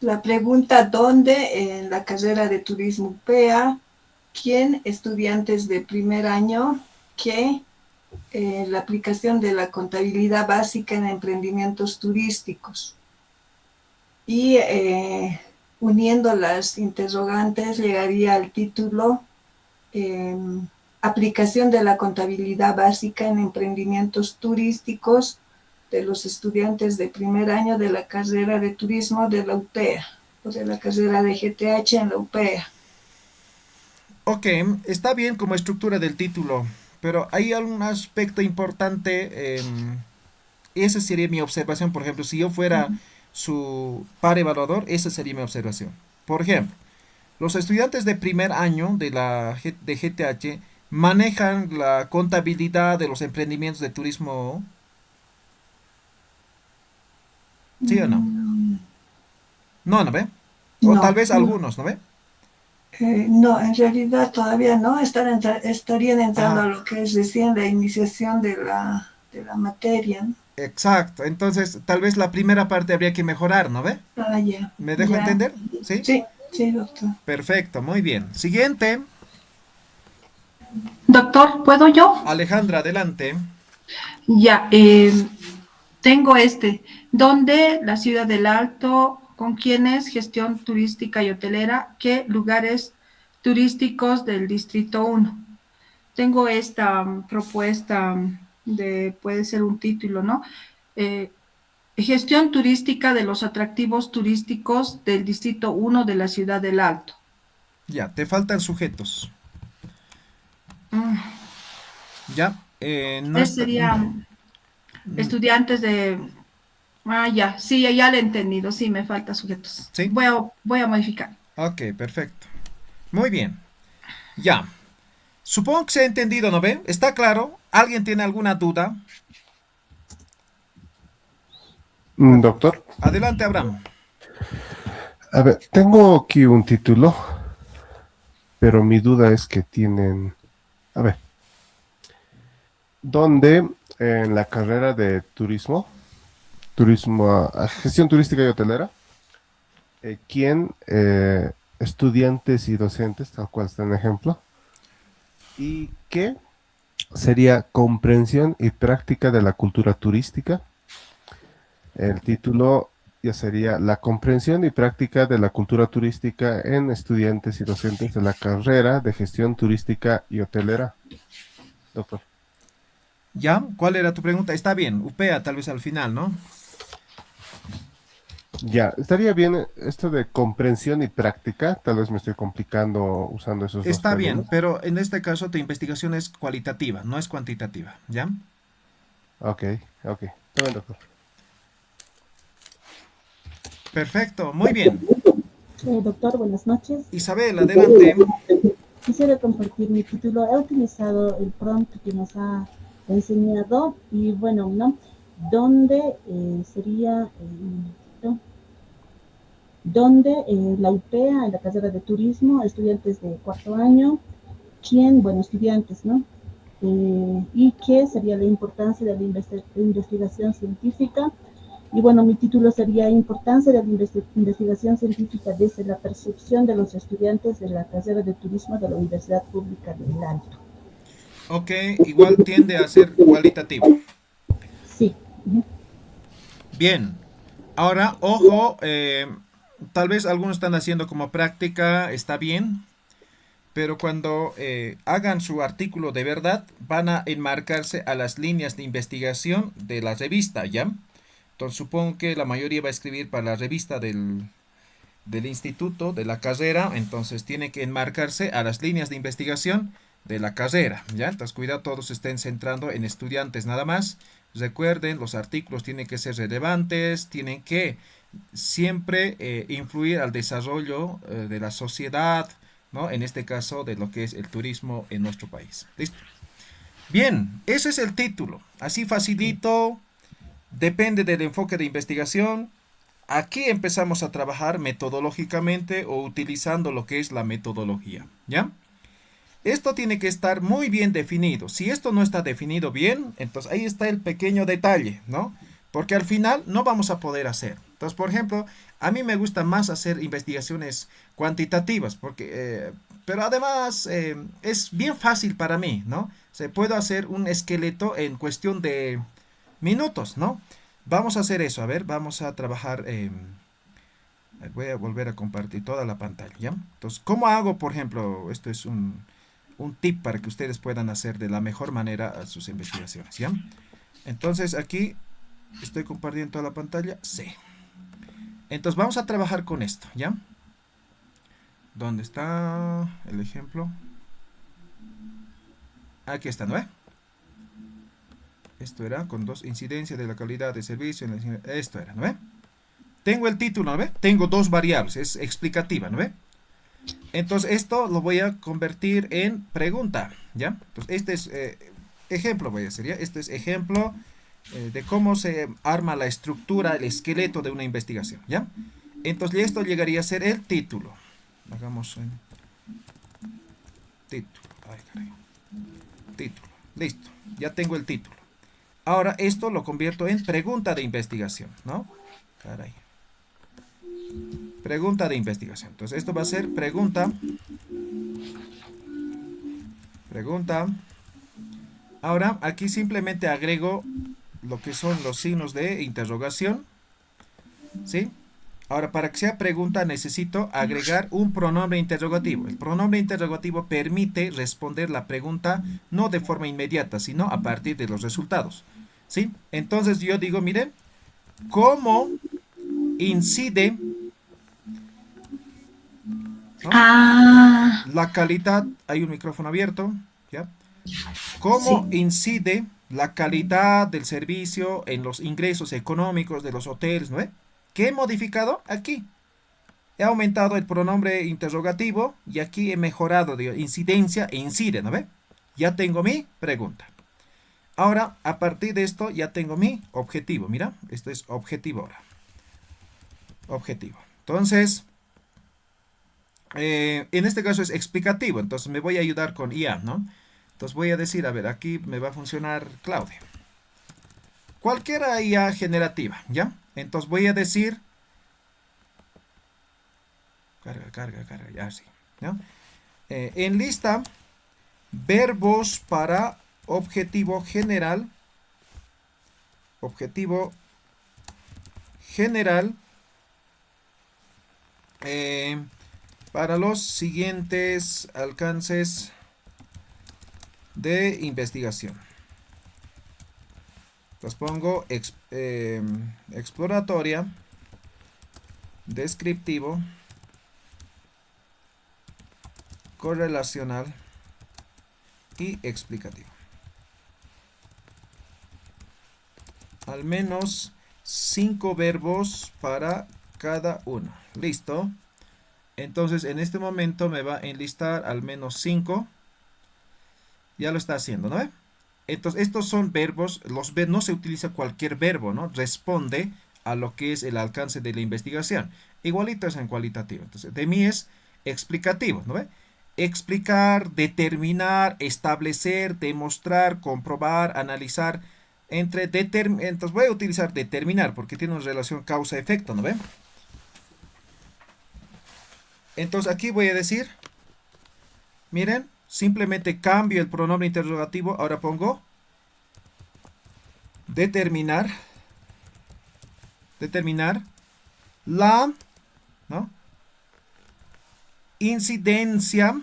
La pregunta, ¿dónde en la carrera de turismo UPEA? ¿Quién? Estudiantes de primer año. ¿Qué? La aplicación de la contabilidad básica en emprendimientos turísticos. Y uniendo las interrogantes llegaría al título aplicación de la contabilidad básica en emprendimientos turísticos de los estudiantes de primer año de la carrera de turismo de la UPEA o de la carrera de GTH en la UPEA. Ok, está bien como estructura del título, pero hay algún aspecto importante. Esa sería mi observación. Por ejemplo, si yo fuera su par evaluador, esa sería mi observación. Por ejemplo, los estudiantes de primer año de GTH manejan la contabilidad de los emprendimientos de turismo, ¿sí o no? Mm, No, ¿no ve? O tal no, vez algunos, ¿no ve? no, en realidad todavía no. Estarían entrando a Ajá, lo que es recién la iniciación de la materia, ¿no? exacto. Entonces, tal vez la primera parte habría que mejorar, ¿no ve? Ah, ya, ¿Me dejo ya. entender? ¿Sí? Sí, sí, doctor. Perfecto, muy bien. Siguiente, Doctor, ¿puedo yo? Alejandra, adelante. Ya, tengo este. ¿Dónde la ciudad del Alto? ¿Con quiénes? Gestión turística y hotelera. ¿Qué lugares turísticos del Distrito 1? Tengo esta propuesta de, puede ser un título, ¿no? Eh, Gestión turística de los atractivos turísticos del Distrito 1 de la ciudad del Alto. Ya, te faltan sujetos. Mm, Ya, no está. serían estudiantes de... Ah, ya, sí, ya lo he entendido, sí, me falta sujetos. Sí, Voy a modificar. ok, perfecto. Muy bien. Ya. Supongo que se ha entendido, ¿no ve? ¿Está claro? ¿Alguien tiene alguna duda? Doctor, Adelante, Abraham. a ver, tengo aquí un título, pero mi duda es que tienen, a ver, ¿dónde en la carrera de turismo, gestión turística y hotelera, quién, estudiantes y docentes, tal cual está en el ejemplo, y qué sería comprensión y práctica de la cultura turística? El título ya sería La comprensión y práctica de la cultura turística en estudiantes y docentes de la carrera de gestión turística y hotelera. Doctor. ¿Ya? ¿Cuál era tu pregunta? Está bien. UPEA tal vez al final, ¿no? Ya, estaría bien esto de comprensión y práctica. Tal vez me estoy complicando usando esos dos Está bien, términos. pero en este caso tu investigación es cualitativa, no es cuantitativa, ¿ya? Ok, ok. Está bien, doctor. Perfecto, muy bien. Doctor, buenas noches. Isabel, adelante. Quisiera compartir mi título. He utilizado el prompt que nos ha enseñado y bueno, ¿no? ¿Dónde sería, ¿no? ¿Dónde la UPEA, en la carrera de turismo, estudiantes de cuarto año? ¿Quién? Bueno, estudiantes, ¿no? ¿Y qué sería la importancia de la investigación científica? Y bueno, mi título sería Importancia de la investigación científica desde la percepción de los estudiantes de la carrera de turismo de la Universidad Pública del Alto. Ok, igual tiende a ser cualitativo. Sí. Uh-huh. Bien, ahora, ojo, tal vez algunos están haciendo como práctica, está bien, pero cuando hagan su artículo de verdad, van a enmarcarse a las líneas de investigación de la revista, ¿ya? Entonces supongo que la mayoría va a escribir para la revista del instituto, de la carrera, entonces tiene que enmarcarse a las líneas de investigación de la carrera, ¿ya? Entonces cuidado, todos se estén centrando en estudiantes nada más. Recuerden, los artículos tienen que ser relevantes, tienen que siempre influir al desarrollo de la sociedad, ¿no? En este caso, de lo que es el turismo en nuestro país. ¿Listo? Bien, ese es el título. Así facilito, depende del enfoque de investigación. Aquí empezamos a trabajar metodológicamente o utilizando lo que es la metodología, ¿ya? Esto tiene que estar muy bien definido. Si esto no está definido bien, entonces ahí está el pequeño detalle, ¿no? Porque al final no vamos a poder hacer. Entonces, por ejemplo, a mí me gusta más hacer investigaciones cuantitativas, pero además es bien fácil para mí, ¿no? Se puede hacer un esqueleto en cuestión de minutos, ¿no? Vamos a hacer eso, a ver, vamos a trabajar. Voy a volver a compartir toda la pantalla, ¿ya? Entonces, ¿cómo hago, por ejemplo? Esto es un tip para que ustedes puedan hacer de la mejor manera sus investigaciones, ¿ya? Entonces, aquí estoy compartiendo toda la pantalla, sí. Entonces, vamos a trabajar con esto, ¿ya? ¿Dónde está el ejemplo? Aquí está, ¿no? Esto era con dos incidencias de la calidad de servicio. Esto era, ¿no? tengo el título, ¿no ve? Tengo dos variables, es explicativa, ¿no ve? Entonces esto lo voy a convertir en pregunta, ¿ya? Entonces este es ejemplo, voy a hacer, ¿ya? Este es ejemplo de cómo se arma la estructura, el esqueleto de una investigación, ¿ya? Entonces esto llegaría a ser el título. Hagamos en título. Ay, caray. Título. Listo. Ya tengo el título. Ahora esto lo convierto en pregunta de investigación, ¿no? Caray. Pregunta de investigación. Entonces esto va a ser pregunta. Pregunta. Ahora aquí simplemente agrego lo que son los signos de interrogación. ¿Sí? Ahora, para que sea pregunta necesito agregar un pronombre interrogativo. El pronombre interrogativo permite responder la pregunta no de forma inmediata, sino a partir de los resultados. ¿Sí? Entonces yo digo, miren, ¿cómo incide, ¿no? La calidad? Hay un micrófono abierto, ¿ya? ¿Cómo incide la calidad del servicio en los ingresos económicos de los hoteles, ¿no? ¿Qué he modificado? Aquí he aumentado el pronombre interrogativo y aquí he mejorado de incidencia e incide, ¿no ve? Ya tengo mi pregunta. Ahora, a partir de esto, ya tengo mi objetivo. Mira, esto es objetivo ahora. Objetivo. Entonces, en este caso es explicativo. Entonces, me voy a ayudar con IA, ¿no? Entonces, voy a decir, a ver, aquí me va a funcionar Claudia. Cualquiera IA generativa, ¿ya? Entonces, voy a decir... Carga, ya sí, ¿no? En lista, verbos para objetivo general para los siguientes alcances de investigación. Entonces pongo exploratoria, descriptivo, correlacional y explicativo. Al menos 5 verbos para cada uno. Listo. Entonces en este momento me va a enlistar al menos 5. Ya lo está haciendo, ¿no? Entonces estos son verbos. No se utiliza cualquier verbo, ¿no? Responde a lo que es el alcance de la investigación. Igualito es en cualitativo. Entonces de mí es explicativo, ¿no ve? Explicar, determinar, establecer, demostrar, comprobar, analizar. Entonces voy a utilizar determinar porque tiene una relación causa-efecto, ¿no ve? Entonces aquí voy a decir, miren, simplemente cambio el pronombre interrogativo, ahora pongo determinar la, ¿no?, incidencia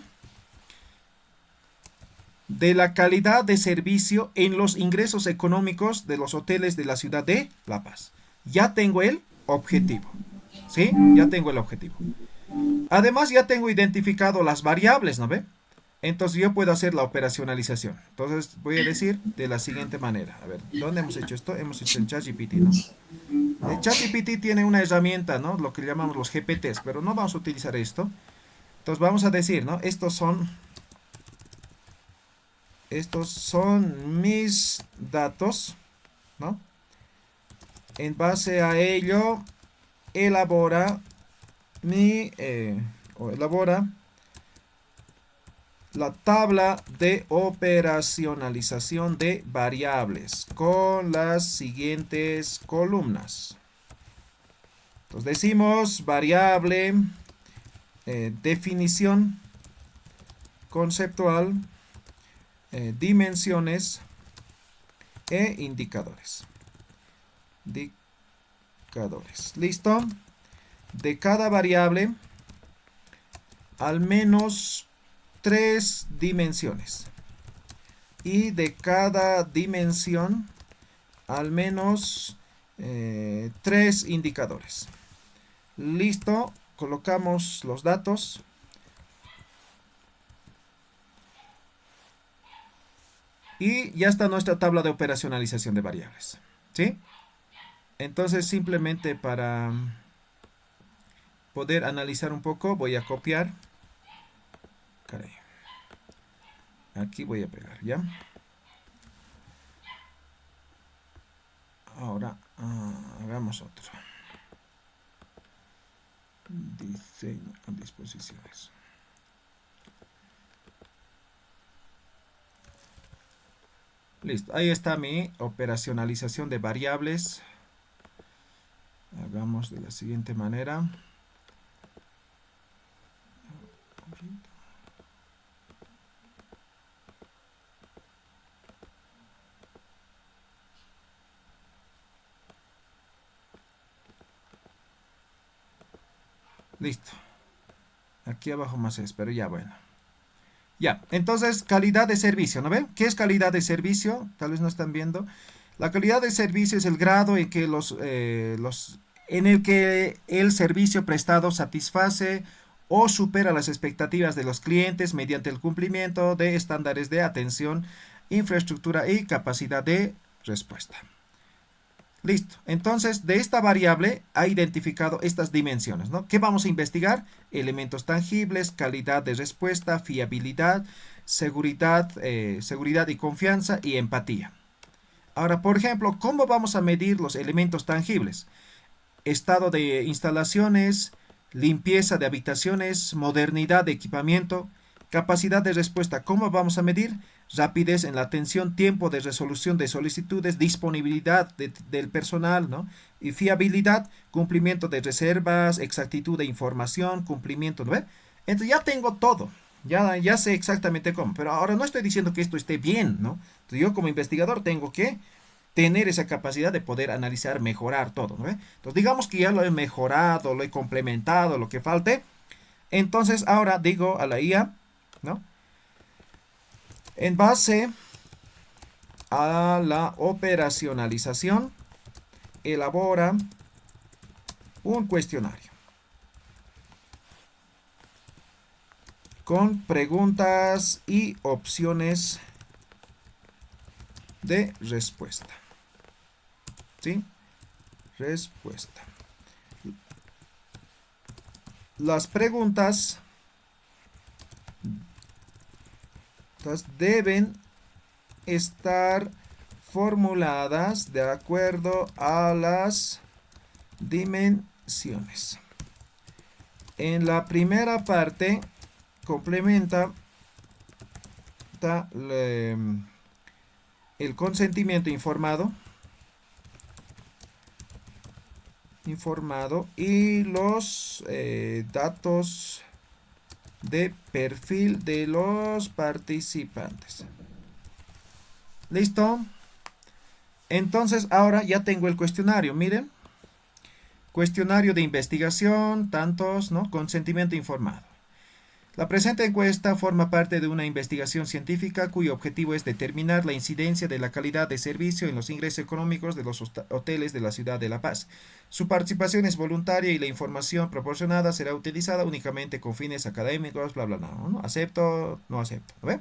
de la calidad de servicio en los ingresos económicos de los hoteles de la ciudad de La Paz. Ya tengo el objetivo, ¿sí? Ya tengo el objetivo. Además, ya tengo identificado las variables, ¿no ve? Entonces yo puedo hacer la operacionalización. Entonces voy a decir de la siguiente manera. A ver, ¿dónde hemos hecho esto? Hemos hecho en ChatGPT, ¿no? El ChatGPT tiene una herramienta, ¿no? Lo que llamamos los GPTs, pero no vamos a utilizar esto. Entonces vamos a decir, ¿no? Estos son mis datos, ¿no? En base a ello, elabora la tabla de operacionalización de variables con las siguientes columnas. Entonces decimos variable, definición conceptual, dimensiones e indicadores. ¿Listo? De cada variable, al menos 3 dimensiones. Y de cada dimensión, al menos 3 indicadores. Listo. Colocamos los datos. Y ya está nuestra tabla de operacionalización de variables. ¿Sí? Entonces simplemente para poder analizar un poco, voy a copiar. Caray. Aquí voy a pegar, ¿ya? Ahora, hagamos otro. Diseño a disposiciones. Listo, ahí está mi operacionalización de variables. Hagamos de la siguiente manera. Listo. Aquí abajo más es, pero ya bueno. Ya, entonces calidad de servicio, ¿no ven? ¿Qué es calidad de servicio? Tal vez no están viendo. La calidad de servicio es el grado en que en el que el servicio prestado satisface o supera las expectativas de los clientes mediante el cumplimiento de estándares de atención, infraestructura y capacidad de respuesta. Listo. Entonces, de esta variable ha identificado estas dimensiones, ¿no? ¿Qué vamos a investigar? Elementos tangibles, calidad de respuesta, fiabilidad, seguridad y confianza y empatía. Ahora, por ejemplo, ¿cómo vamos a medir los elementos tangibles? Estado de instalaciones, limpieza de habitaciones, modernidad de equipamiento, capacidad de respuesta. ¿Cómo vamos a medir? Rapidez en la atención, tiempo de resolución de solicitudes, disponibilidad del personal, ¿no? Y fiabilidad, cumplimiento de reservas, exactitud de información, cumplimiento, ¿no ve? Entonces ya tengo todo, ya sé exactamente cómo, pero ahora no estoy diciendo que esto esté bien, ¿no? Entonces yo como investigador tengo que tener esa capacidad de poder analizar, mejorar todo, ¿no ve? Entonces digamos que ya lo he mejorado, lo he complementado, lo que falte, entonces ahora digo a la IA, ¿no? En base a la operacionalización, elabora un cuestionario con preguntas y opciones de respuesta. ¿Sí? Respuesta. Las preguntas deben estar formuladas de acuerdo a las dimensiones. En la primera parte complementa el consentimiento informado y los datos de perfil de los participantes. ¿Listo? Entonces ahora ya tengo el cuestionario, miren. Cuestionario de investigación, tantos, ¿no? Consentimiento informado. La presente encuesta forma parte de una investigación científica cuyo objetivo es determinar la incidencia de la calidad de servicio en los ingresos económicos de los hoteles de la ciudad de La Paz. Su participación es voluntaria y la información proporcionada será utilizada únicamente con fines académicos, bla, bla, bla, ¿no? Acepto, no acepto, ¿ve?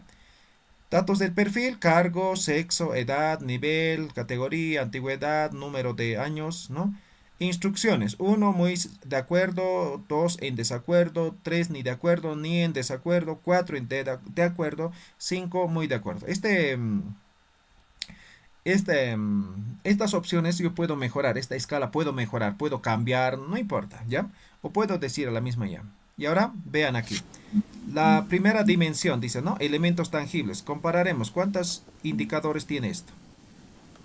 Datos del perfil, cargo, sexo, edad, nivel, categoría, antigüedad, número de años, ¿no? Instrucciones. 1, muy de acuerdo. 2, en desacuerdo. 3, ni de acuerdo ni en desacuerdo. 4, de acuerdo. 5, muy de acuerdo. Estas opciones yo puedo mejorar. Esta escala puedo mejorar. Puedo cambiar. No importa, ¿ya? O puedo decir a la misma ya. Y ahora, vean aquí. La primera dimensión dice, ¿no? Elementos tangibles. Compararemos. ¿Cuántos indicadores tiene esto?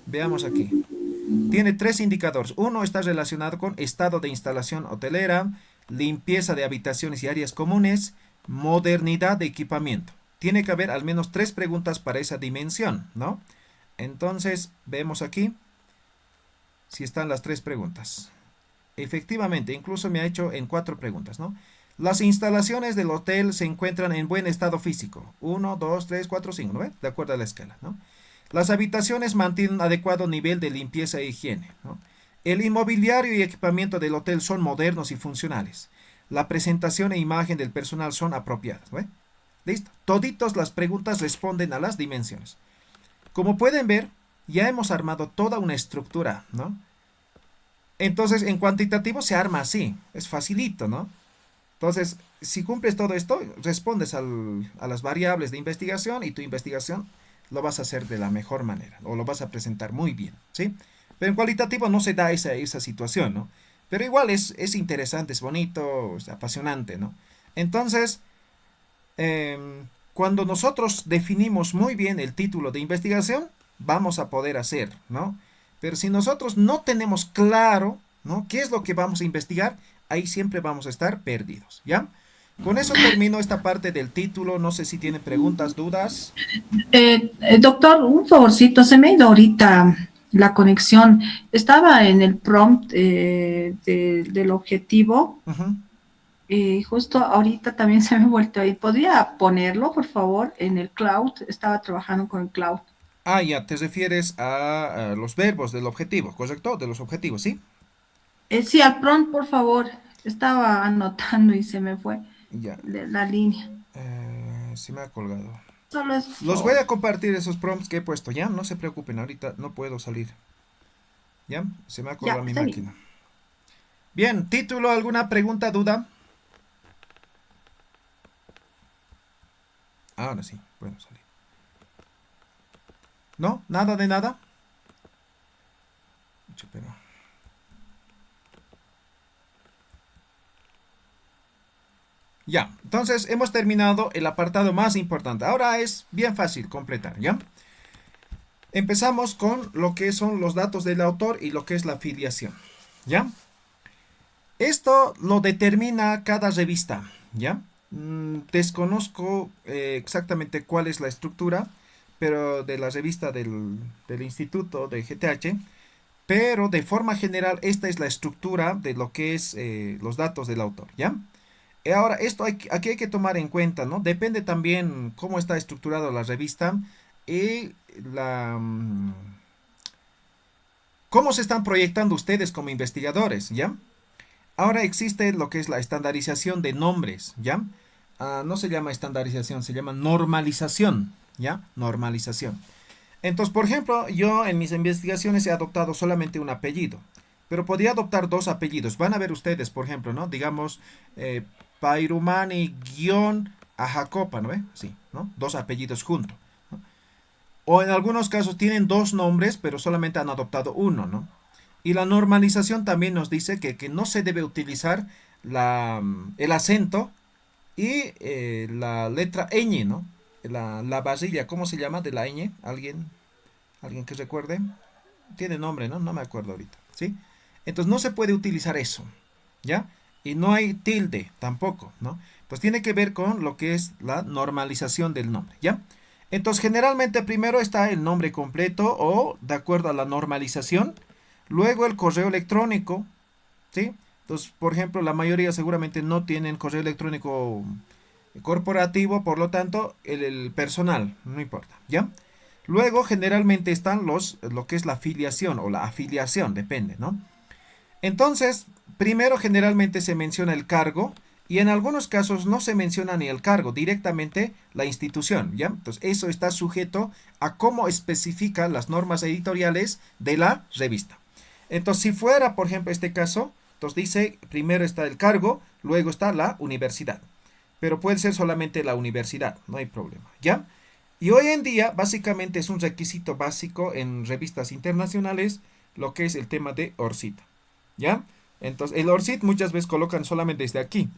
Veamos aquí. Tiene 3 indicadores. Uno está relacionado con estado de instalación hotelera, limpieza de habitaciones y áreas comunes, modernidad de equipamiento. Tiene que haber al menos 3 preguntas para esa dimensión, ¿no? Entonces, vemos aquí si están las 3 preguntas. Efectivamente, incluso me ha hecho en 4 preguntas, ¿no? Las instalaciones del hotel se encuentran en buen estado físico. 1, 2, 3, 4, 5, ¿no ve? De acuerdo a la escala, ¿no? Las habitaciones mantienen un adecuado nivel de limpieza e higiene, ¿no? El inmobiliario y equipamiento del hotel son modernos y funcionales. La presentación e imagen del personal son apropiadas, ¿no? ¿Listo? Toditos las preguntas responden a las dimensiones. Como pueden ver, ya hemos armado toda una estructura, ¿no? Entonces, en cuantitativo se arma así. Es facilito, ¿no? Entonces, si cumples todo esto, respondes a las variables de investigación y tu investigación lo vas a hacer de la mejor manera o lo vas a presentar muy bien, ¿sí? Pero en cualitativo no se da esa situación, ¿no? Pero igual es interesante, es bonito, es apasionante, ¿no? Entonces, cuando nosotros definimos muy bien el título de investigación, vamos a poder hacer, ¿no? Pero si nosotros no tenemos claro, ¿no?, qué es lo que vamos a investigar, ahí siempre vamos a estar perdidos, ¿ya? Con eso termino esta parte del título. No sé si tiene preguntas, dudas. Doctor, un favorcito, se me ha ido ahorita la conexión. Estaba en el prompt del objetivo. Ujú. Justo ahorita también se me ha vuelto ahí. ¿Podría ponerlo, por favor, en el cloud? Estaba trabajando con el cloud. Ah, ya, te refieres a los verbos del objetivo, ¿correcto? De los objetivos, ¿sí? Sí, al prompt, por favor. Estaba anotando y se me fue Ya. de la línea. Se me ha colgado. Solo es... Los voy a compartir esos prompts que he puesto, ¿ya? No se preocupen, ahorita no puedo salir. ¿Ya? Se me ha colgado Ya, mi está bien. máquina. Bien, título, ¿alguna pregunta, duda? Ahora sí, puedo salir. ¿No? ¿Nada de nada? Pucha, pero... Ya, entonces hemos terminado el apartado más importante. Ahora es bien fácil completar, ¿ya? Empezamos con lo que son los datos del autor y lo que es la afiliación, ¿ya? Esto lo determina cada revista, ¿ya? Desconozco exactamente cuál es la estructura, pero de la revista del instituto de GTH, pero de forma general esta es la estructura de lo que es los datos del autor, ¿ya? Ahora, aquí hay que tomar en cuenta, ¿no? Depende también cómo está estructurada la revista y cómo se están proyectando ustedes como investigadores, ¿ya? Ahora existe lo que es la estandarización de nombres, ¿ya? No se llama estandarización, se llama normalización, ¿ya? Normalización. Entonces, por ejemplo, yo en mis investigaciones he adoptado solamente un apellido, pero podría adoptar dos apellidos. Van a ver ustedes, por ejemplo, ¿no? Digamos, Pairumani-Ajacopa, ¿no ve? Sí, ¿no? Dos apellidos juntos, ¿no? O en algunos casos tienen dos nombres, pero solamente han adoptado uno, ¿no? Y la normalización también nos dice que no se debe utilizar el acento y la letra ñ, ¿no? La basilla, ¿cómo se llama de la ñ? ¿Alguien que recuerde? Tiene nombre, ¿no? No me acuerdo ahorita, ¿sí? Entonces no se puede utilizar eso, ¿ya? Y no hay tilde tampoco, ¿no? Pues tiene que ver con lo que es la normalización del nombre, ¿ya? Entonces generalmente primero está el nombre completo o de acuerdo a la normalización, luego el correo electrónico, ¿sí? Entonces, por ejemplo, la mayoría seguramente no tienen correo electrónico corporativo, por lo tanto, el personal, no importa, ¿ya? Luego generalmente están lo que es la afiliación o la afiliación, depende, ¿no? Entonces, primero generalmente se menciona el cargo y en algunos casos no se menciona ni el cargo, directamente la institución, ¿ya? Entonces, eso está sujeto a cómo especifican las normas editoriales de la revista. Entonces, si fuera, por ejemplo, este caso, entonces dice, primero está el cargo, luego está la universidad. Pero puede ser solamente la universidad, no hay problema, ¿ya? Y hoy en día, básicamente es un requisito básico en revistas internacionales, lo que es el tema de ORCID, ¿ya? Entonces, el ORCID muchas veces colocan solamente desde aquí.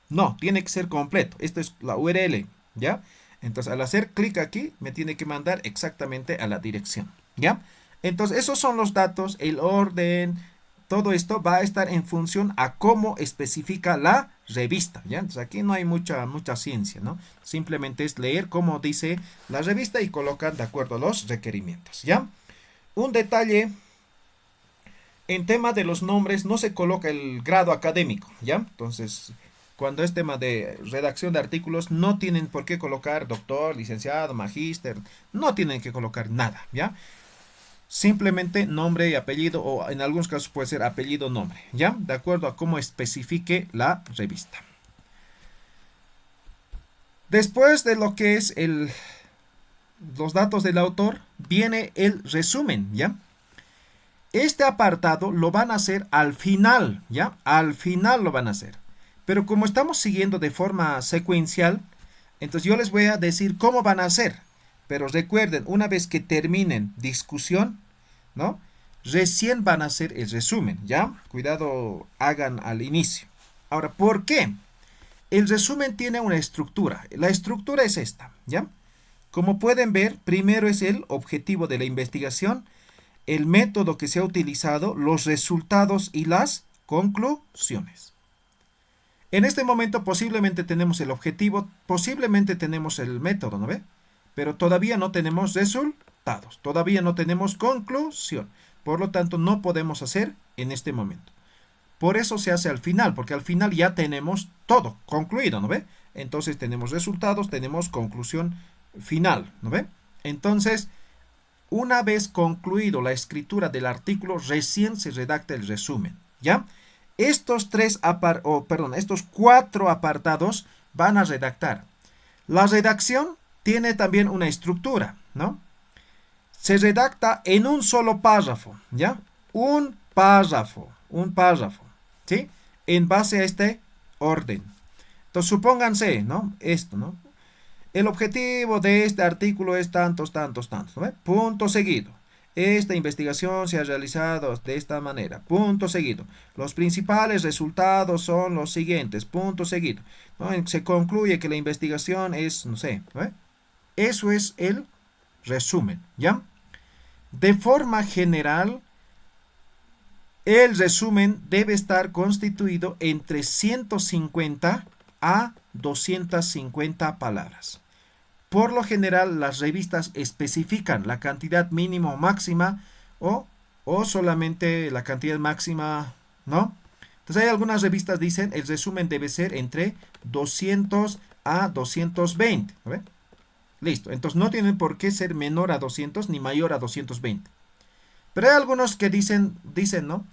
No, tiene que ser completo. Esto es la URL, ¿ya? Entonces, al hacer clic aquí, me tiene que mandar exactamente a la dirección, ¿ya? Entonces, esos son los datos, el orden, todo esto va a estar en función a cómo especifica la revista, ¿ya? Entonces, aquí no hay mucha ciencia, ¿no? Simplemente es leer cómo dice la revista y colocan de acuerdo a los requerimientos, ¿ya? Un detalle, en tema de los nombres no se coloca el grado académico, ¿ya? Entonces, cuando es tema de redacción de artículos, no tienen por qué colocar doctor, licenciado, magíster, no tienen que colocar nada, ¿ya? Simplemente nombre y apellido, o en algunos casos puede ser apellido, nombre, ¿ya? De acuerdo a cómo especifique la revista. Después de lo que es los datos del autor, viene el resumen, ¿ya? Este apartado lo van a hacer al final, ¿ya? Al final lo van a hacer. Pero como estamos siguiendo de forma secuencial, entonces yo les voy a decir cómo van a hacer. Pero recuerden, una vez que terminen discusión, ¿no? Recién van a hacer el resumen, ¿ya? Cuidado, hagan al inicio. Ahora, ¿por qué? El resumen tiene una estructura. La estructura es esta, ¿ya? Como pueden ver, primero es el objetivo de la investigación, el método que se ha utilizado, los resultados y las conclusiones. En este momento posiblemente tenemos el objetivo, posiblemente tenemos el método, ¿no ve? Pero todavía no tenemos resultados, todavía no tenemos conclusión. Por lo tanto, no podemos hacer en este momento. Por eso se hace al final, porque al final ya tenemos todo concluido, ¿no ve? Entonces tenemos resultados, tenemos conclusión final, ¿no ve? Entonces, una vez concluido la escritura del artículo, recién se redacta el resumen, ¿ya? Estos estos 4 apartados van a redactar. La redacción tiene también una estructura, ¿no? Se redacta en un solo párrafo, ¿ya? Un párrafo, ¿sí? En base a este orden. Entonces, supónganse, ¿no? Esto, ¿no? El objetivo de este artículo es tantos, ¿no ve? Punto seguido. Esta investigación se ha realizado de esta manera. Punto seguido. Los principales resultados son los siguientes. Punto seguido. ¿No? Se concluye que la investigación es, no sé, ¿no ve? Eso es el resumen, ¿ya? De forma general, el resumen debe estar constituido entre 150 a 250 palabras. Por lo general, las revistas especifican la cantidad mínima o máxima o solamente la cantidad máxima, ¿no? Entonces, hay algunas revistas que dicen el resumen debe ser entre 200 a 220, ¿no ve? Listo, entonces no tienen por qué ser menor a 200 ni mayor a 220. Pero hay algunos que dicen, ¿no?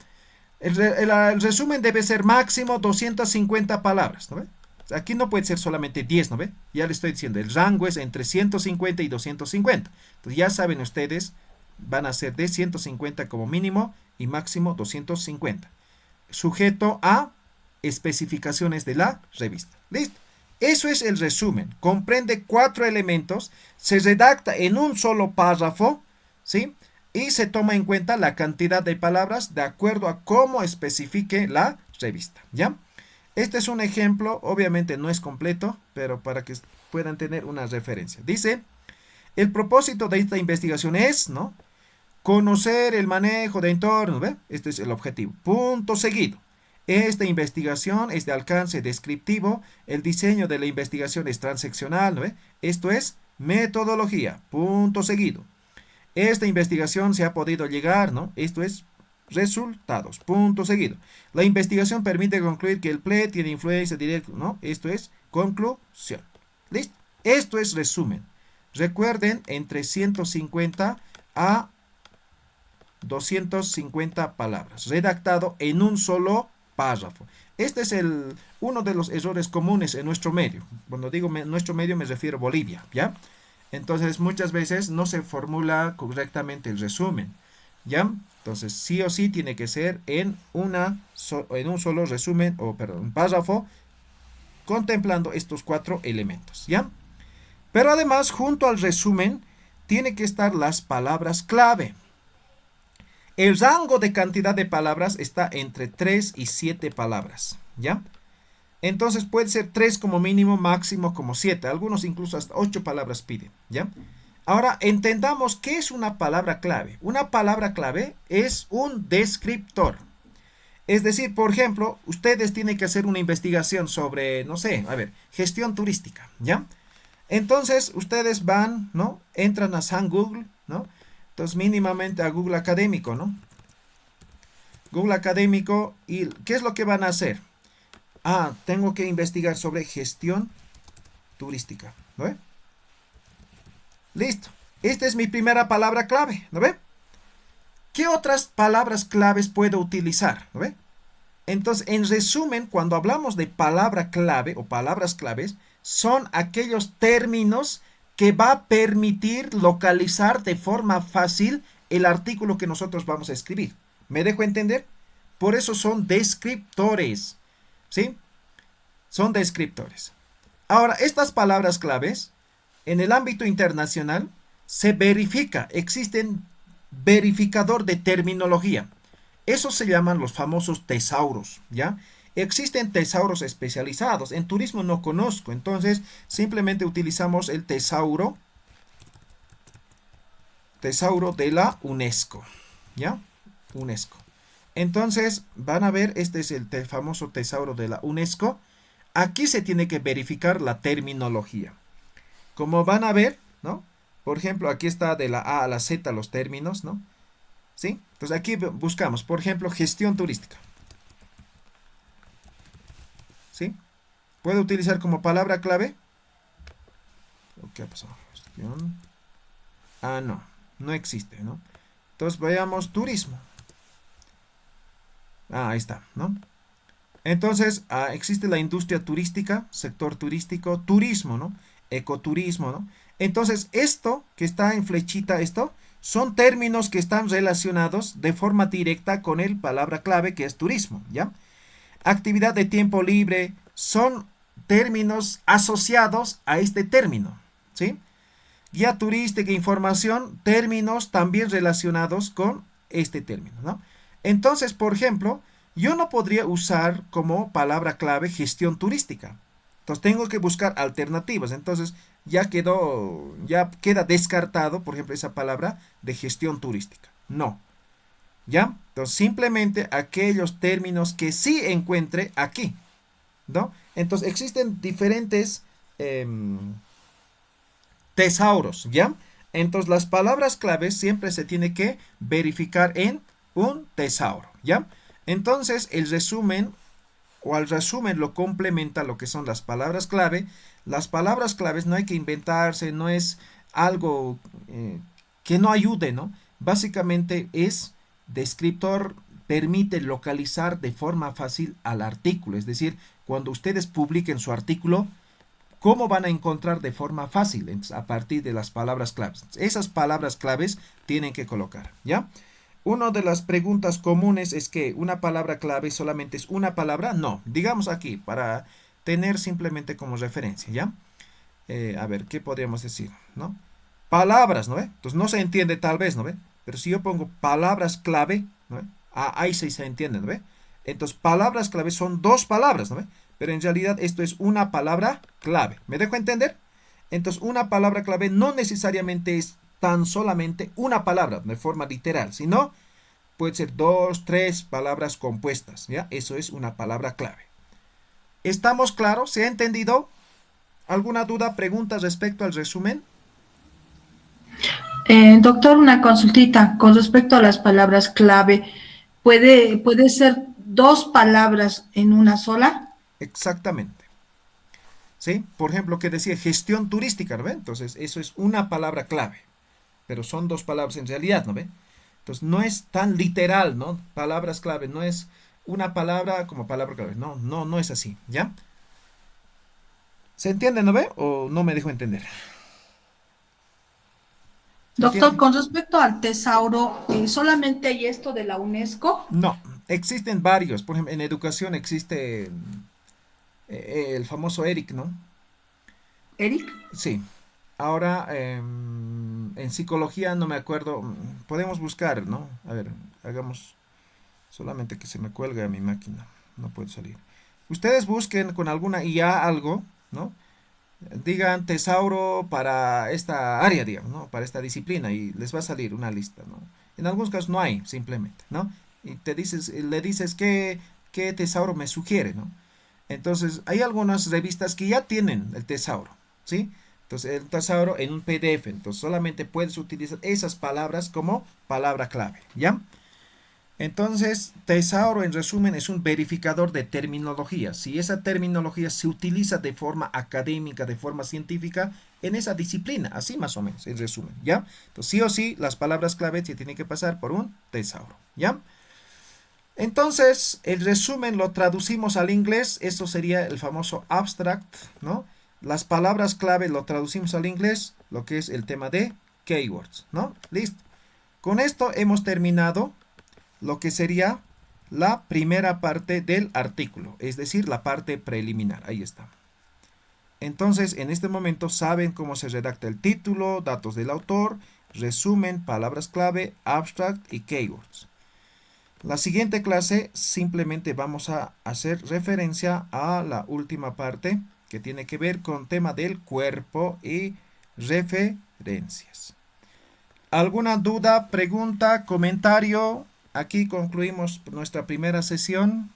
El resumen debe ser máximo 250 palabras, ¿no ve? Aquí no puede ser solamente 10, ¿no ve? Ya le estoy diciendo, el rango es entre 150 y 250. Entonces ya saben ustedes, van a ser de 150 como mínimo y máximo 250. Sujeto a especificaciones de la revista. ¿Listo? Eso es el resumen. Comprende 4 elementos, se redacta en un solo párrafo, ¿sí? Y se toma en cuenta la cantidad de palabras de acuerdo a cómo especifique la revista, ¿ya? Este es un ejemplo, obviamente no es completo, pero para que puedan tener una referencia. Dice, el propósito de esta investigación es, ¿no? Conocer el manejo de entornos, ¿ve? Este es el objetivo. Punto seguido. Esta investigación es de alcance descriptivo, el diseño de la investigación es transeccional, ¿no ve? Esto es metodología, punto seguido. Esta investigación se ha podido llegar, ¿no? Esto es resultados, punto seguido. La investigación permite concluir que el PLE tiene influencia directa, ¿no? Esto es conclusión. ¿Listo? Esto es resumen. Recuerden, entre 150 a 250 palabras, redactado en un solo párrafo. Este es uno de los errores comunes en nuestro medio. Cuando digo nuestro medio me refiero a Bolivia, ¿ya? Entonces muchas veces no se formula correctamente el resumen, ¿ya? Entonces sí o sí tiene que ser en un solo resumen, un párrafo, contemplando estos 4 elementos, ¿ya? Pero además, junto al resumen, tiene que estar las palabras clave. El rango de cantidad de palabras está entre 3 y 7 palabras, ¿ya? Entonces puede ser 3 como mínimo, máximo como 7. Algunos incluso hasta 8 palabras piden, ¿ya? Ahora entendamos qué es una palabra clave. Una palabra clave es un descriptor. Es decir, por ejemplo, ustedes tienen que hacer una investigación sobre, no sé, a ver, gestión turística, ¿ya? Entonces ustedes van, ¿no? Entran a San Google, ¿no? Entonces mínimamente a Google Académico, ¿no? Google Académico, ¿y qué es lo que van a hacer? Ah, tengo que investigar sobre gestión turística, ¿no ve? Listo. Esta es mi primera palabra clave, ¿no ve? ¿Qué otras palabras claves puedo utilizar, ¿no ve? Entonces, en resumen, cuando hablamos de palabra clave o palabras claves, son aquellos términos que va a permitir localizar de forma fácil el artículo que nosotros vamos a escribir. ¿Me dejo entender? Por eso son descriptores, ¿sí? Son descriptores. Ahora, estas palabras claves, en el ámbito internacional, se verifica. Existen verificador de terminología. Esos se llaman los famosos tesauros, ¿ya? Existen tesauros especializados. En turismo no conozco, entonces simplemente utilizamos el tesauro de la UNESCO, ¿ya? UNESCO. Entonces, van a ver, este es el famoso tesauro de la UNESCO. Aquí se tiene que verificar la terminología. Como van a ver, ¿no? Por ejemplo, aquí está de la A a la Z los términos, ¿no? ¿Sí? Entonces aquí buscamos, por ejemplo, gestión turística. ¿Sí? ¿Puedo utilizar como palabra clave? ¿Qué ha pasado? Gestión. Ah, no. No existe, ¿no? Entonces veamos turismo. Ah, ahí está, ¿no? Entonces, existe la industria turística, sector turístico, turismo, ¿no? Ecoturismo, ¿no? Entonces, esto que está en flechita, esto, son términos que están relacionados de forma directa con el palabra clave que es turismo, ¿ya? Actividad de tiempo libre son términos asociados a este término, ¿sí? Guía turística, información, términos también relacionados con este término, ¿no? Entonces, por ejemplo, yo no podría usar como palabra clave gestión turística. Entonces tengo que buscar alternativas. Entonces ya queda descartado, por ejemplo, esa palabra de gestión turística. No. ¿Ya? Entonces simplemente aquellos términos que sí encuentre aquí, ¿no? Entonces existen diferentes tesauros, ¿ya? Entonces las palabras claves siempre se tiene que verificar en un tesauro, ¿ya? Entonces el resumen o al resumen lo complementa lo que son las palabras clave. Las palabras claves no hay que inventarse, no es algo que no ayude, ¿no? Básicamente es descriptor, permite localizar de forma fácil al artículo, es decir, cuando ustedes publiquen su artículo, ¿cómo van a encontrar de forma fácil? Entonces, a partir de las palabras claves. Esas palabras claves tienen que colocar, ¿ya? Una de las preguntas comunes es que una palabra clave solamente es una palabra. No, digamos aquí, para tener simplemente como referencia, ¿ya? A ver, ¿qué podríamos decir? ¿No? Palabras, ¿no ve? Entonces no se entiende tal vez, ¿no ve? Pero si yo pongo palabras clave, ¿no ve? Ahí sí se entiende, ¿no ve? Entonces palabras clave son dos palabras, ¿no ve? Pero en realidad esto es una palabra clave. ¿Me dejo entender? Entonces una palabra clave no necesariamente es tan solamente una palabra de forma literal, sino puede ser dos, tres palabras compuestas, ¿ya? Eso es una palabra clave. ¿Estamos claros? ¿Se ha entendido? ¿Alguna duda, pregunta respecto al resumen? Doctor, una consultita con respecto a las palabras clave. ¿Puede ser dos palabras en una sola? Exactamente. ¿Sí? Por ejemplo, que decía gestión turística, ¿no ve? Entonces, eso es una palabra clave. Pero son dos palabras en realidad, ¿no ve? Entonces no es tan literal, ¿no? Palabras clave, no es una palabra como palabra clave, no es así, ¿ya? ¿Se entiende, no ve? ¿O no me dejo entender? Doctor, con respecto al tesauro, ¿solamente hay esto de la UNESCO? No, existen varios, por ejemplo, en educación existe el famoso ERIC, ¿no? ¿Eric? Sí. Ahora, en psicología no me acuerdo, podemos buscar, ¿no? A ver, hagamos solamente que se me cuelgue a mi máquina, no puede salir. Ustedes busquen con alguna IA algo, ¿no? Digan tesauro para esta área, digamos, ¿no? Para esta disciplina y les va a salir una lista, ¿no? En algunos casos no hay, simplemente, ¿no? Y le dices qué tesauro me sugiere, ¿no? Entonces, hay algunas revistas que ya tienen el tesauro, ¿sí? Entonces, el tesauro en un PDF. Entonces, solamente puedes utilizar esas palabras como palabra clave, ¿ya? Entonces, tesauro, en resumen, es un verificador de terminología. Si esa terminología se utiliza de forma académica, de forma científica, en esa disciplina, así más o menos, en resumen, ¿ya? Entonces, sí o sí, las palabras clave se tienen que pasar por un tesauro, ¿ya? Entonces, el resumen lo traducimos al inglés. Esto sería el famoso abstract, ¿no? Las palabras clave lo traducimos al inglés, lo que es el tema de keywords, ¿no? Listo. Con esto hemos terminado lo que sería la primera parte del artículo, es decir, la parte preliminar. Ahí está. Entonces, en este momento saben cómo se redacta el título, datos del autor, resumen, palabras clave, abstract y keywords. La siguiente clase simplemente vamos a hacer referencia a la última parte que tiene que ver con tema del cuerpo y referencias. ¿Alguna duda, pregunta, comentario? Aquí concluimos nuestra primera sesión.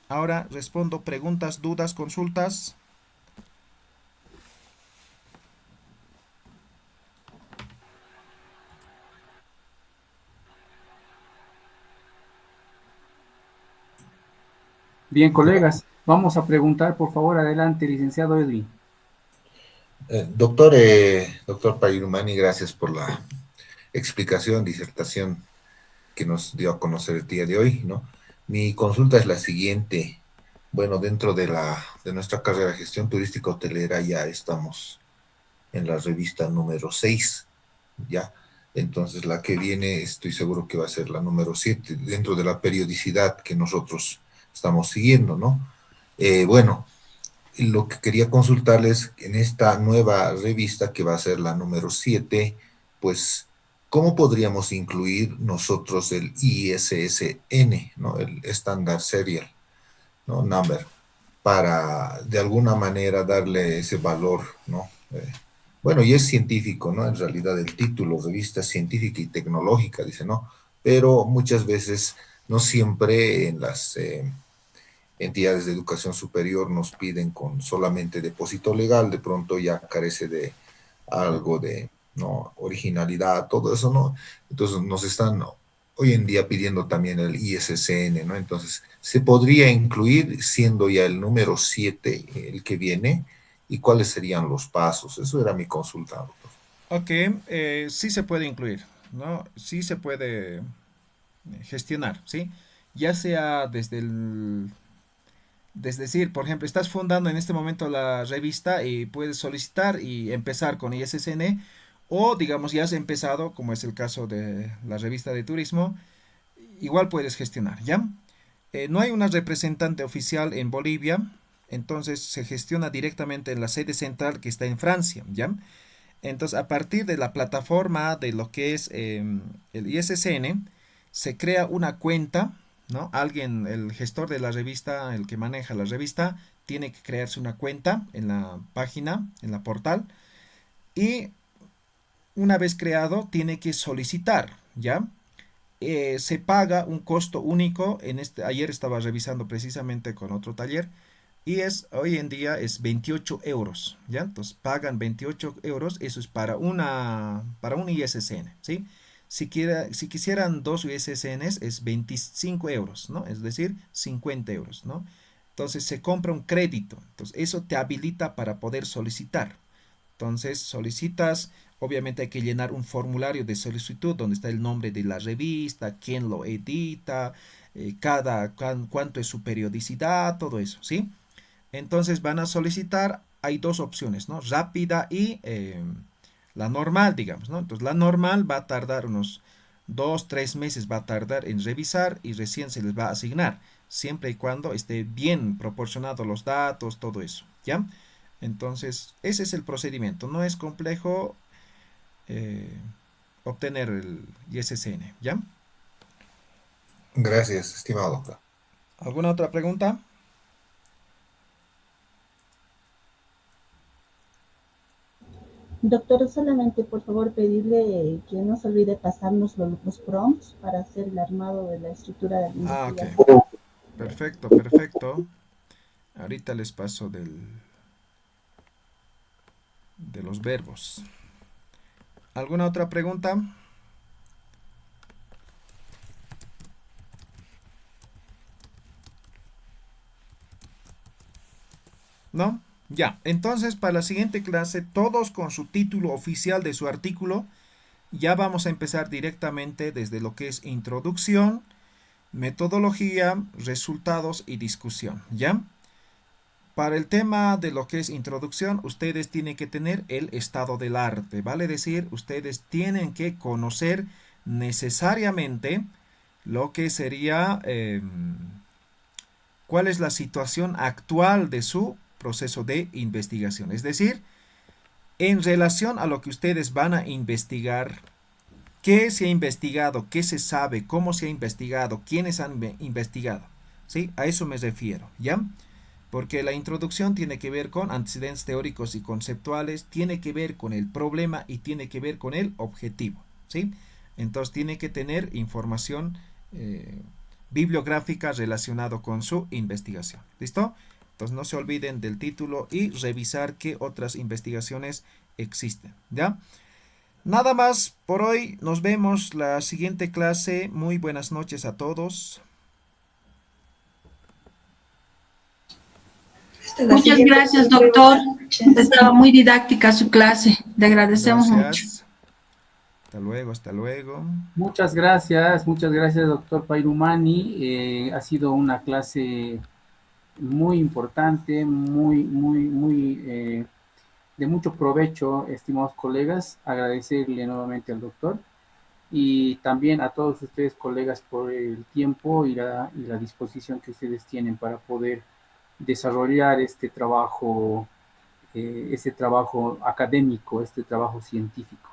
Ahora respondo preguntas, dudas, consultas. Bien, colegas, vamos a preguntar, por favor, adelante, licenciado Edwin. Doctor Payumani, gracias por la explicación, disertación que nos dio a conocer el día de hoy, ¿no? Mi consulta es la siguiente. Bueno, dentro de nuestra carrera de gestión turística hotelera ya estamos en la revista número 6, ¿ya? Entonces la que viene estoy seguro que va a ser la número 7 dentro de la periodicidad que nosotros estamos siguiendo, ¿no? Bueno, lo que quería consultarles en esta nueva revista que va a ser la número 7, pues, ¿cómo podríamos incluir nosotros el ISSN, ¿no? El Standard Serial, ¿no? Number, para de alguna manera darle ese valor, ¿no? Bueno, y es científico, ¿no? En realidad el título, revista científica y tecnológica, dice, ¿no? Pero muchas veces, no siempre en las entidades de educación superior nos piden con solamente depósito legal, de pronto ya carece de algo de, ¿no? Originalidad, todo eso, ¿no? Entonces nos están hoy en día pidiendo también el ISSN, ¿no? Entonces, ¿se podría incluir siendo ya el número 7 el que viene? ¿Y cuáles serían los pasos? Eso era mi consulta, doctor. Ok, sí se puede incluir, ¿no? Sí se puede gestionar, ¿sí? Ya sea es decir, por ejemplo, estás fundando en este momento la revista y puedes solicitar y empezar con ISSN, o digamos ya has empezado, como es el caso de la revista de turismo, igual puedes gestionar, ¿ya? No hay una representante oficial en Bolivia, entonces se gestiona directamente en la sede central que está en Francia, ¿ya? Entonces, a partir de la plataforma de lo que es el ISSN, se crea una cuenta, ¿no? Alguien, el gestor de la revista, el que maneja la revista, tiene que crearse una cuenta en la página, en la portal, y una vez creado, tiene que solicitar, ¿ya? Se paga un costo único. Ayer estaba revisando precisamente con otro taller y hoy en día es 28 euros, ¿ya? Entonces pagan 28 euros, eso es para un ISSN, ¿sí? Si quisieran dos ISSNs es 25 euros, ¿no? Es decir, 50 euros, ¿no? Entonces se compra un crédito, entonces eso te habilita para poder solicitar. Entonces solicitas, obviamente hay que llenar un formulario de solicitud donde está el nombre de la revista, quién lo edita, cuánto es su periodicidad, todo eso, ¿sí? Entonces van a solicitar, hay dos opciones, ¿no? Rápida y la normal, digamos, ¿no? Entonces la normal va a tardar unos 2, 3 meses, va a tardar en revisar y recién se les va a asignar, siempre y cuando esté bien proporcionado los datos, todo eso, ¿ya? Entonces, ese es el procedimiento. No es complejo obtener el ISSN, ¿ya? Gracias, estimado doctor. ¿Alguna otra pregunta? Doctor, solamente por favor pedirle que no se olvide pasarnos los prompts para hacer el armado de la estructura de la Ah, ok. investigación. Perfecto, perfecto. Ahorita les paso de los verbos. ¿Alguna otra pregunta? ¿No? Ya. Entonces, para la siguiente clase, todos con su título oficial de su artículo, ya vamos a empezar directamente desde lo que es introducción, metodología, resultados y discusión, ¿ya? Para el tema de lo que es introducción, ustedes tienen que tener el estado del arte, vale decir, ustedes tienen que conocer necesariamente lo que sería cuál es la situación actual de su proceso de investigación. Es decir, en relación a lo que ustedes van a investigar, qué se ha investigado, qué se sabe, cómo se ha investigado, quiénes han investigado. ¿Sí? A eso me refiero, ¿ya? Porque la introducción tiene que ver con antecedentes teóricos y conceptuales, tiene que ver con el problema y tiene que ver con el objetivo, ¿sí? Entonces tiene que tener información bibliográfica relacionada con su investigación. ¿Listo? Entonces no se olviden del título y revisar qué otras investigaciones existen, ¿ya? Nada más por hoy, nos vemos la siguiente clase. Muy buenas noches a todos. Muchas gracias, doctor. Estaba muy didáctica su clase. Le agradecemos mucho. Gracias. Hasta luego, hasta luego. Muchas gracias, doctor Pairumani. Ha sido una clase muy importante, muy de mucho provecho, estimados colegas. Agradecerle nuevamente al doctor y también a todos ustedes, colegas, por el tiempo y la disposición que ustedes tienen para poder desarrollar este trabajo académico, este trabajo científico.